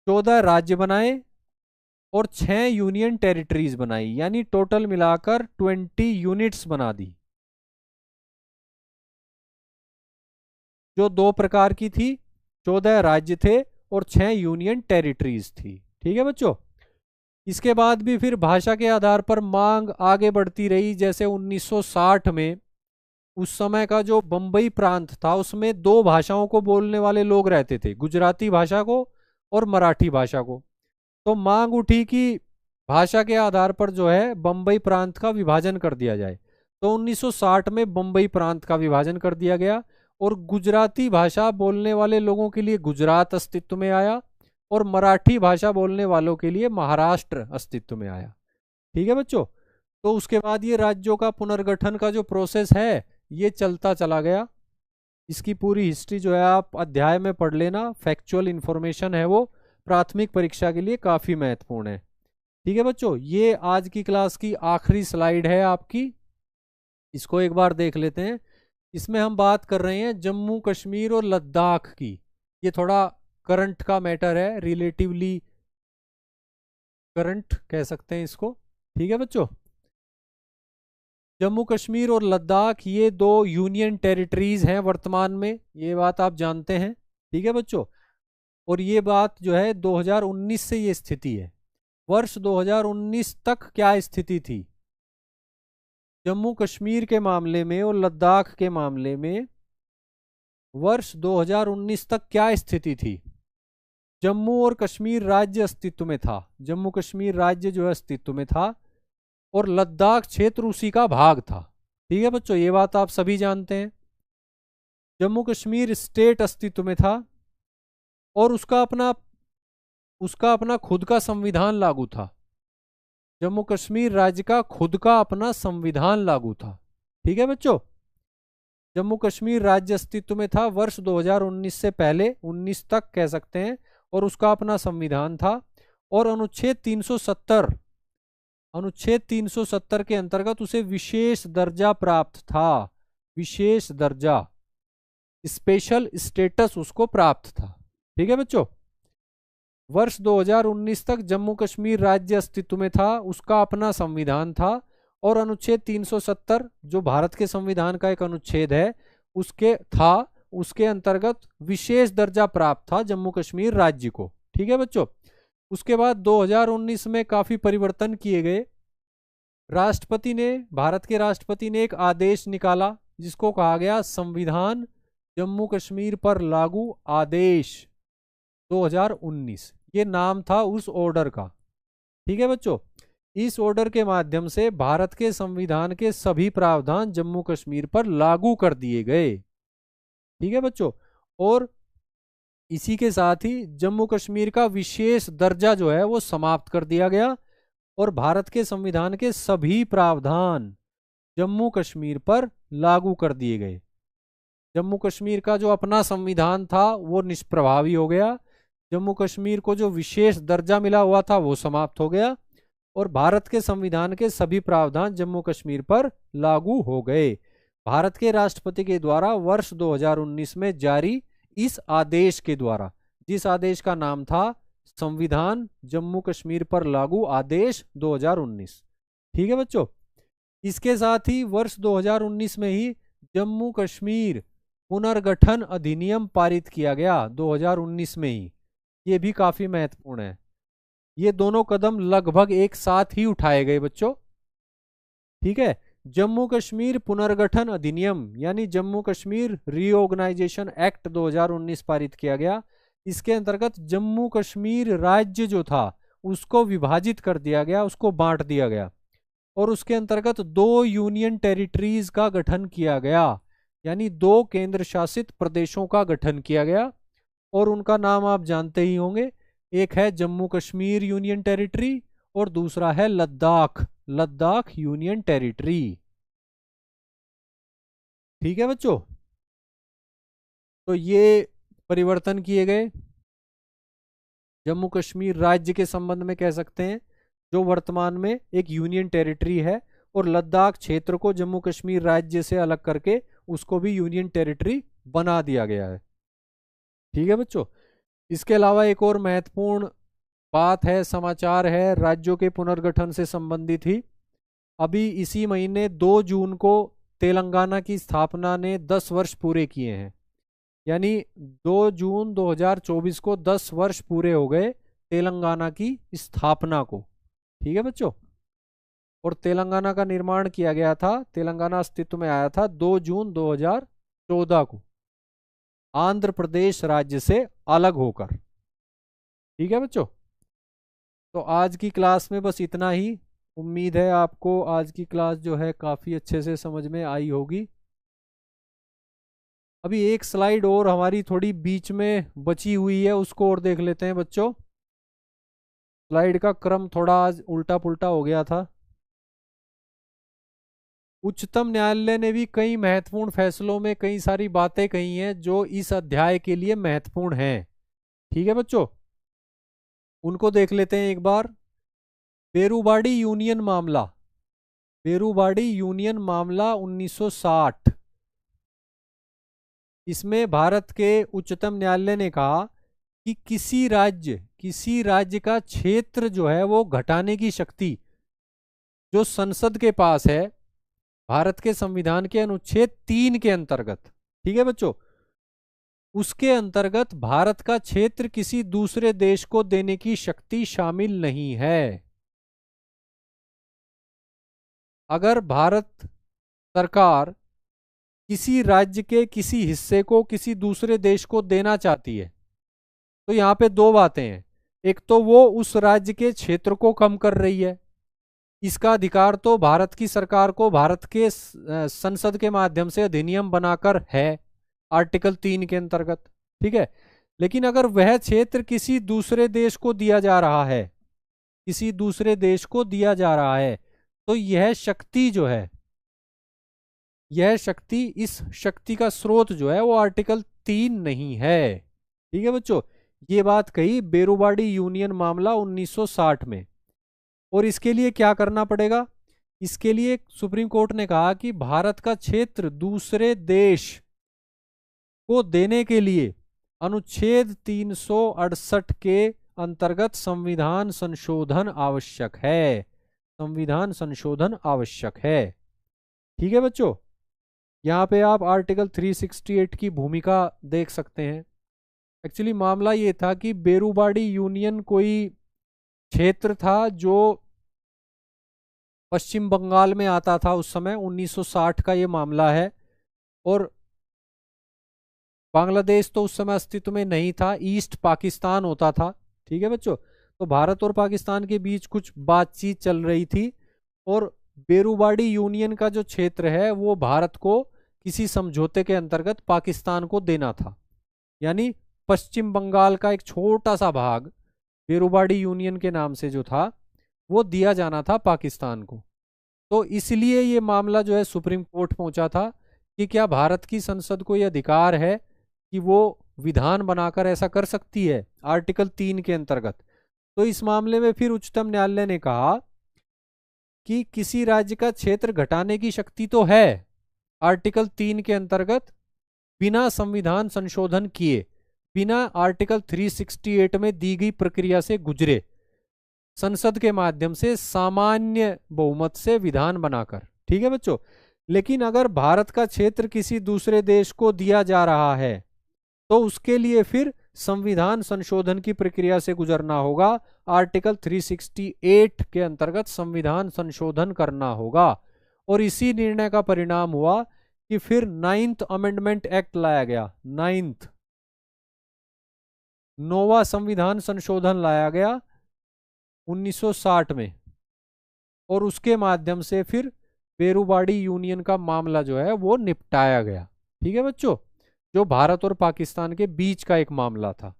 A: 14 राज्य बनाए और 6 यूनियन टेरिटरीज बनाई, यानी टोटल मिलाकर 20 यूनिट्स बना दी, जो 2 प्रकार की थी। 14 राज्य थे और 6 यूनियन टेरिटरीज थी। ठीक है बच्चों, इसके बाद भी फिर भाषा के आधार पर मांग आगे बढ़ती रही। जैसे 1960 में उस समय का जो बंबई प्रांत था उसमें 2 भाषाओं को बोलने वाले लोग रहते थे, गुजराती भाषा को और मराठी भाषा को। तो मांग उठी कि भाषा के आधार पर जो है बम्बई प्रांत का विभाजन कर दिया जाए। तो 1960 में बम्बई प्रांत का विभाजन कर दिया गया और गुजराती भाषा बोलने वाले लोगों के लिए गुजरात अस्तित्व में आया और मराठी भाषा बोलने वालों के लिए महाराष्ट्र अस्तित्व में आया। ठीक है बच्चों। तो उसके बाद ये राज्यों का पुनर्गठन का जो प्रोसेस है ये चलता चला गया। इसकी पूरी हिस्ट्री जो है आप अध्याय में पढ़ लेना, फैक्चुअल इंफॉर्मेशन है वो, प्राथमिक परीक्षा के लिए काफ़ी महत्वपूर्ण है। ठीक है बच्चों, ये आज की क्लास की आखिरी स्लाइड है आपकी, इसको एक बार देख लेते हैं। इसमें हम बात कर रहे हैं जम्मू कश्मीर और लद्दाख की। ये थोड़ा करंट का मैटर है, रिलेटिवली करंट कह सकते हैं इसको। ठीक है बच्चों, जम्मू कश्मीर और लद्दाख ये दो यूनियन टेरिटरीज हैं वर्तमान में, ये बात आप जानते हैं। ठीक है बच्चों, और ये बात जो है 2019 से ये स्थिति है। वर्ष 2019 तक क्या स्थिति थी जम्मू कश्मीर के मामले में और लद्दाख के मामले में? वर्ष 2019 तक क्या स्थिति थी? जम्मू और कश्मीर राज्य अस्तित्व में था, जम्मू कश्मीर राज्य जो है अस्तित्व में था और लद्दाख क्षेत्र उसी का भाग था। ठीक है बच्चों, ये बात आप सभी जानते हैं। जम्मू कश्मीर स्टेट अस्तित्व में था और उसका अपना खुद का संविधान लागू था। जम्मू कश्मीर राज्य का खुद का अपना संविधान लागू था। ठीक है बच्चों, जम्मू कश्मीर राज्य अस्तित्व में था वर्ष 2019 से पहले, 19 तक कह सकते हैं, और उसका अपना संविधान था। और अनुच्छेद 370 के अंतर्गत उसे विशेष दर्जा प्राप्त था, विशेष दर्जा, स्पेशल स्टेटस उसको प्राप्त था। ठीक है बच्चों, वर्ष 2019 तक जम्मू कश्मीर राज्य अस्तित्व में था, उसका अपना संविधान था और अनुच्छेद 370 जो भारत के संविधान का एक अनुच्छेद है उसके अंतर्गत विशेष दर्जा प्राप्त था जम्मू कश्मीर राज्य को। ठीक है बच्चों, उसके बाद 2019 में काफी परिवर्तन किए गए। भारत के राष्ट्रपति ने एक आदेश निकाला जिसको कहा गया संविधान जम्मू कश्मीर पर लागू आदेश 2019, ये नाम था उस ऑर्डर का। ठीक है बच्चों, इस ऑर्डर के माध्यम से भारत के संविधान के सभी प्रावधान जम्मू कश्मीर पर लागू कर दिए गए। ठीक है बच्चों, और इसी के साथ ही जम्मू कश्मीर का विशेष दर्जा जो है वो समाप्त कर दिया गया और भारत के संविधान के सभी प्रावधान जम्मू कश्मीर पर लागू कर दिए गए। जम्मू कश्मीर का जो अपना संविधान था वो निष्प्रभावी हो गया, जम्मू कश्मीर को जो विशेष दर्जा मिला हुआ था वो समाप्त हो गया और भारत के संविधान के सभी प्रावधान जम्मू कश्मीर पर लागू हो गए। भारत के राष्ट्रपति के द्वारा वर्ष 2019 में जारी इस आदेश के द्वारा, जिस आदेश का नाम था संविधान जम्मू कश्मीर पर लागू आदेश 2019। ठीक है बच्चों, इसके साथ ही वर्ष 2019 में ही जम्मू कश्मीर पुनर्गठन अधिनियम पारित किया गया 2019 में ही, ये भी काफी महत्वपूर्ण है। ये दोनों कदम लगभग एक साथ ही उठाए गए बच्चों। ठीक है, जम्मू कश्मीर पुनर्गठन अधिनियम यानी जम्मू कश्मीर रीऑर्गेनाइजेशन एक्ट 2019 पारित किया गया। इसके अंतर्गत जम्मू कश्मीर राज्य जो था उसको विभाजित कर दिया गया, उसको बांट दिया गया और उसके अंतर्गत 2 यूनियन टेरिटरीज का गठन किया गया, यानी 2 केंद्र शासित प्रदेशों का गठन किया गया और उनका नाम आप जानते ही होंगे, एक है जम्मू कश्मीर यूनियन टेरिटरी और दूसरा है लद्दाख यूनियन टेरिटरी। ठीक है बच्चों, तो ये परिवर्तन किए गए। जम्मू कश्मीर राज्य के संबंध में कह सकते हैं जो वर्तमान में एक यूनियन टेरिटरी है और लद्दाख क्षेत्र को जम्मू कश्मीर राज्य से अलग करके उसको भी यूनियन टेरिटरी बना दिया गया है। ठीक है बच्चों, इसके अलावा एक और महत्वपूर्ण बात है, समाचार है राज्यों के पुनर्गठन से संबंधित ही। अभी इसी महीने 2 जून को तेलंगाना की स्थापना ने 10 वर्ष पूरे किए हैं, यानी 2 जून 2024 को 10 वर्ष पूरे हो गए तेलंगाना की स्थापना को। ठीक है बच्चों, और तेलंगाना का निर्माण किया गया था, तेलंगाना अस्तित्व में आया था 2 जून 2014 को आंध्र प्रदेश राज्य से अलग होकर। ठीक है बच्चों। तो आज की क्लास में बस इतना ही। उम्मीद है आपको आज की क्लास जो है काफ़ी अच्छे से समझ में आई होगी। अभी एक स्लाइड और हमारी थोड़ी बीच में बची हुई है, उसको और देख लेते हैं बच्चों। स्लाइड का क्रम थोड़ा आज उल्टा पुल्टा हो गया था। उच्चतम न्यायालय ने भी कई महत्वपूर्ण फैसलों में कई सारी बातें कही हैं जो इस अध्याय के लिए महत्वपूर्ण हैं। ठीक है बच्चों, उनको देख लेते हैं एक बार। बेरूबाड़ी यूनियन मामला, बेरूबाड़ी यूनियन मामला 1960। इसमें भारत के उच्चतम न्यायालय ने कहा कि किसी राज्य का क्षेत्र जो है वो घटाने की शक्ति जो संसद के पास है, भारत के संविधान के अनुच्छेद 3 के अंतर्गत, ठीक है बच्चों, उसके अंतर्गत भारत का क्षेत्र किसी दूसरे देश को देने की शक्ति शामिल नहीं है। अगर भारत सरकार किसी राज्य के किसी हिस्से को किसी दूसरे देश को देना चाहती है तो यहां पे दो बातें हैं। एक तो वो उस राज्य के क्षेत्र को कम कर रही है, इसका अधिकार तो भारत की सरकार को भारत के संसद के माध्यम से अधिनियम बनाकर है, आर्टिकल 3 के अंतर्गत, ठीक है। लेकिन अगर वह क्षेत्र किसी दूसरे देश को दिया जा रहा है, किसी दूसरे देश को दिया जा रहा है, तो यह शक्ति जो है, यह शक्ति, इस शक्ति का स्रोत जो है वो आर्टिकल 3 नहीं है। ठीक है बच्चों, ये बात कही बेरूबाड़ी यूनियन मामला 1960 में। और इसके लिए क्या करना पड़ेगा? इसके लिए सुप्रीम कोर्ट ने कहा कि भारत का क्षेत्र दूसरे देश को देने के लिए अनुच्छेद 368 के अंतर्गत संविधान संशोधन आवश्यक है, संविधान संशोधन आवश्यक है। ठीक है बच्चों, यहां पे आप आर्टिकल 368 की भूमिका देख सकते हैं। एक्चुअली मामला ये था कि बेरूबाड़ी यूनियन कोई क्षेत्र था जो पश्चिम बंगाल में आता था उस समय, 1960 का ये मामला है। और बांग्लादेश तो उस समय अस्तित्व में नहीं था, ईस्ट पाकिस्तान होता था। ठीक है बच्चों, तो भारत और पाकिस्तान के बीच कुछ बातचीत चल रही थी और बेरूबाड़ी यूनियन का जो क्षेत्र है वो भारत को किसी समझौते के अंतर्गत पाकिस्तान को देना था। यानी पश्चिम बंगाल का एक छोटा सा भाग बेरूबाड़ी यूनियन के नाम से जो था वो दिया जाना था पाकिस्तान को। तो इसलिए ये मामला जो है सुप्रीम कोर्ट पहुंचा था कि क्या भारत की संसद को यह अधिकार है कि वो विधान बनाकर ऐसा कर सकती है आर्टिकल 3 के अंतर्गत। तो इस मामले में फिर उच्चतम न्यायालय ने कहा कि किसी राज्य का क्षेत्र घटाने की शक्ति तो है आर्टिकल 3 के अंतर्गत, बिना संविधान संशोधन किए, बिना आर्टिकल 368 में दी गई प्रक्रिया से गुजरे, संसद के माध्यम से सामान्य बहुमत से विधान बनाकर। ठीक है बच्चों, लेकिन अगर भारत का क्षेत्र किसी दूसरे देश को दिया जा रहा है तो उसके लिए फिर संविधान संशोधन की प्रक्रिया से गुजरना होगा, आर्टिकल 368 के अंतर्गत संविधान संशोधन करना होगा। और इसी निर्णय का परिणाम हुआ कि फिर 9th अमेंडमेंट एक्ट लाया गया, 9वां संविधान संशोधन लाया गया 1960 में, और उसके माध्यम से फिर बेरूबाड़ी यूनियन का मामला जो है वो निपटाया गया। ठीक है बच्चों, जो भारत और पाकिस्तान के बीच का एक मामला था।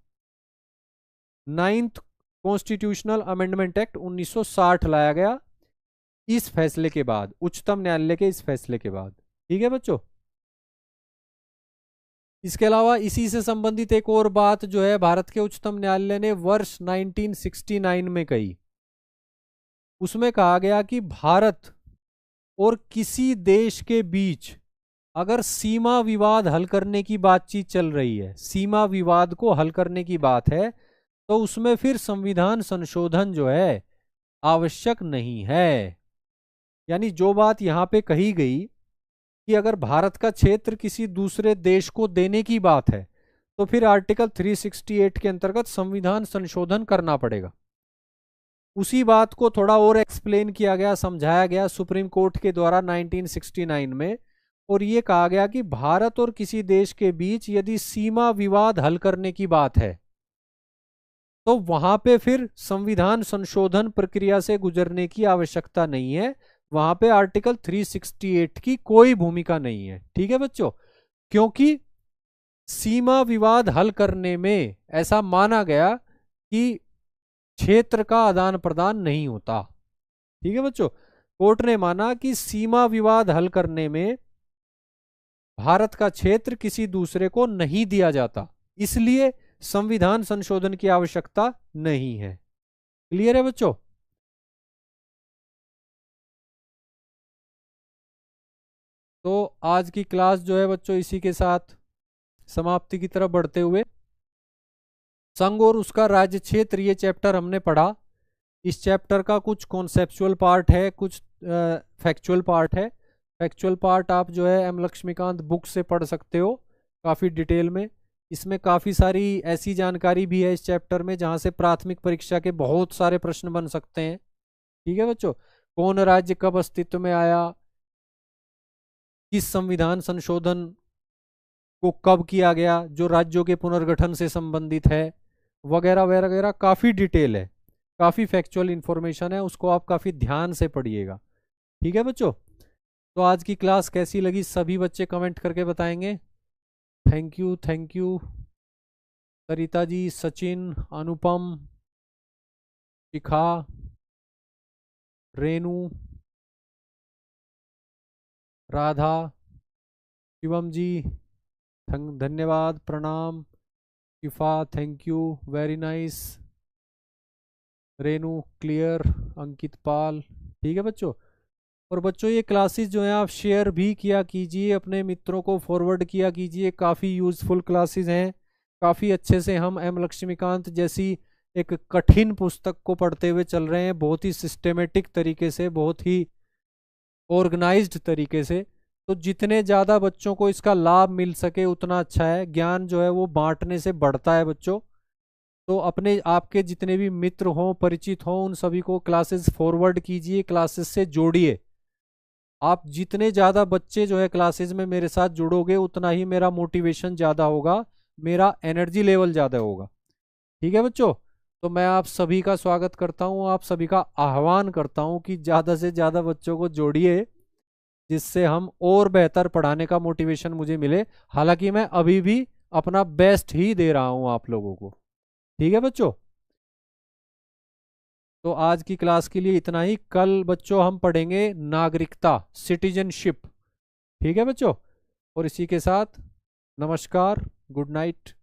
A: 9th कॉन्स्टिट्यूशनल अमेंडमेंट एक्ट 1960 लाया गया इस फैसले के बाद, उच्चतम न्यायालय के इस फैसले के बाद। ठीक है बच्चों, इसके अलावा इसी से संबंधित एक और बात जो है भारत के उच्चतम न्यायालय ने वर्ष 1969 में कही। उसमें कहा गया कि भारत और किसी देश के बीच अगर सीमा विवाद हल करने की बातचीत चल रही है, सीमा विवाद को हल करने की बात है, तो उसमें फिर संविधान संशोधन जो है आवश्यक नहीं है। यानी जो बात यहां पे कही गई कि अगर भारत का क्षेत्र किसी दूसरे देश को देने की बात है तो फिर आर्टिकल 368 के अंतर्गत संविधान संशोधन करना पड़ेगा। उसी बात को थोड़ा और एक्सप्लेन किया गया, समझाया गया सुप्रीम कोर्ट के द्वारा 1969 में, और ये कहा गया कि भारत और किसी देश के बीच यदि सीमा विवाद हल करने की बात है तो वहां पे फिर संविधान संशोधन प्रक्रिया से गुजरने की आवश्यकता नहीं है, वहां पे आर्टिकल 368 की कोई भूमिका नहीं है। ठीक है बच्चों, क्योंकि सीमा विवाद हल करने में ऐसा माना गया कि क्षेत्र का आदान प्रदान नहीं होता। ठीक है बच्चों, कोर्ट ने माना कि सीमा विवाद हल करने में भारत का क्षेत्र किसी दूसरे को नहीं दिया जाता, इसलिए संविधान संशोधन की आवश्यकता नहीं है। क्लियर है बच्चों? तो आज की क्लास जो है बच्चों इसी के साथ समाप्ति की तरफ बढ़ते हुए, संघ और उसका राज्य क्षेत्र ये चैप्टर हमने पढ़ा। इस चैप्टर का कुछ कॉन्सेप्चुअल पार्ट है, कुछ फैक्चुअल पार्ट है। फैक्चुअल पार्ट आप जो है एम लक्ष्मीकांत बुक से पढ़ सकते हो काफ़ी डिटेल में। इसमें काफ़ी सारी ऐसी जानकारी भी है इस चैप्टर में जहाँ से प्राथमिक परीक्षा के बहुत सारे प्रश्न बन सकते हैं। ठीक है बच्चों, कौन राज्य कब अस्तित्व में आया, किस संविधान संशोधन को कब किया गया जो राज्यों के पुनर्गठन से संबंधित है, वगैरह वगैरह, काफ़ी डिटेल है, काफ़ी फैक्चुअल इंफॉर्मेशन है, उसको आप काफ़ी ध्यान से पढ़िएगा। ठीक है बच्चों, तो आज की क्लास कैसी लगी सभी बच्चे कमेंट करके बताएंगे। Thank you, thank you Sarita ji, Sachin, Anupam, Shikha, Renu, Radha, Shivam ji, धन्यवाद, प्रणाम, Shifa, thank you, very nice, Renu clear, Ankit Pal. ठीक है बच्चों, और बच्चों ये क्लासेस जो हैं आप शेयर भी किया कीजिए, अपने मित्रों को फॉरवर्ड किया कीजिए, काफ़ी यूज़फुल क्लासेस हैं। काफ़ी अच्छे से हम एम लक्ष्मीकांत जैसी एक कठिन पुस्तक को पढ़ते हुए चल रहे हैं, बहुत ही सिस्टेमेटिक तरीके से, बहुत ही ऑर्गेनाइज्ड तरीके से। तो जितने ज़्यादा बच्चों को इसका लाभ मिल सके उतना अच्छा है। ज्ञान जो है वो बांटने से बढ़ता है बच्चों। तो अपने आपके जितने भी मित्र हों, परिचित हों, उन सभी को क्लासेस फॉरवर्ड कीजिए, क्लासेस से जोड़िए। आप जितने ज़्यादा बच्चे जो है क्लासेस में मेरे साथ जुड़ोगे उतना ही मेरा मोटिवेशन ज़्यादा होगा, मेरा एनर्जी लेवल ज़्यादा होगा। ठीक है बच्चों, तो मैं आप सभी का स्वागत करता हूँ, आप सभी का आह्वान करता हूँ कि ज़्यादा से ज़्यादा बच्चों को जोड़िए, जिससे हम और बेहतर पढ़ाने का मोटिवेशन मुझे मिले। हालांकि मैं अभी भी अपना बेस्ट ही दे रहा हूँ आप लोगों को। ठीक है बच्चों, तो आज की क्लास के लिए इतना ही। कल बच्चों हम पढ़ेंगे नागरिकता, सिटीजनशिप। ठीक है बच्चों, और इसी के साथ नमस्कार, गुड नाइट।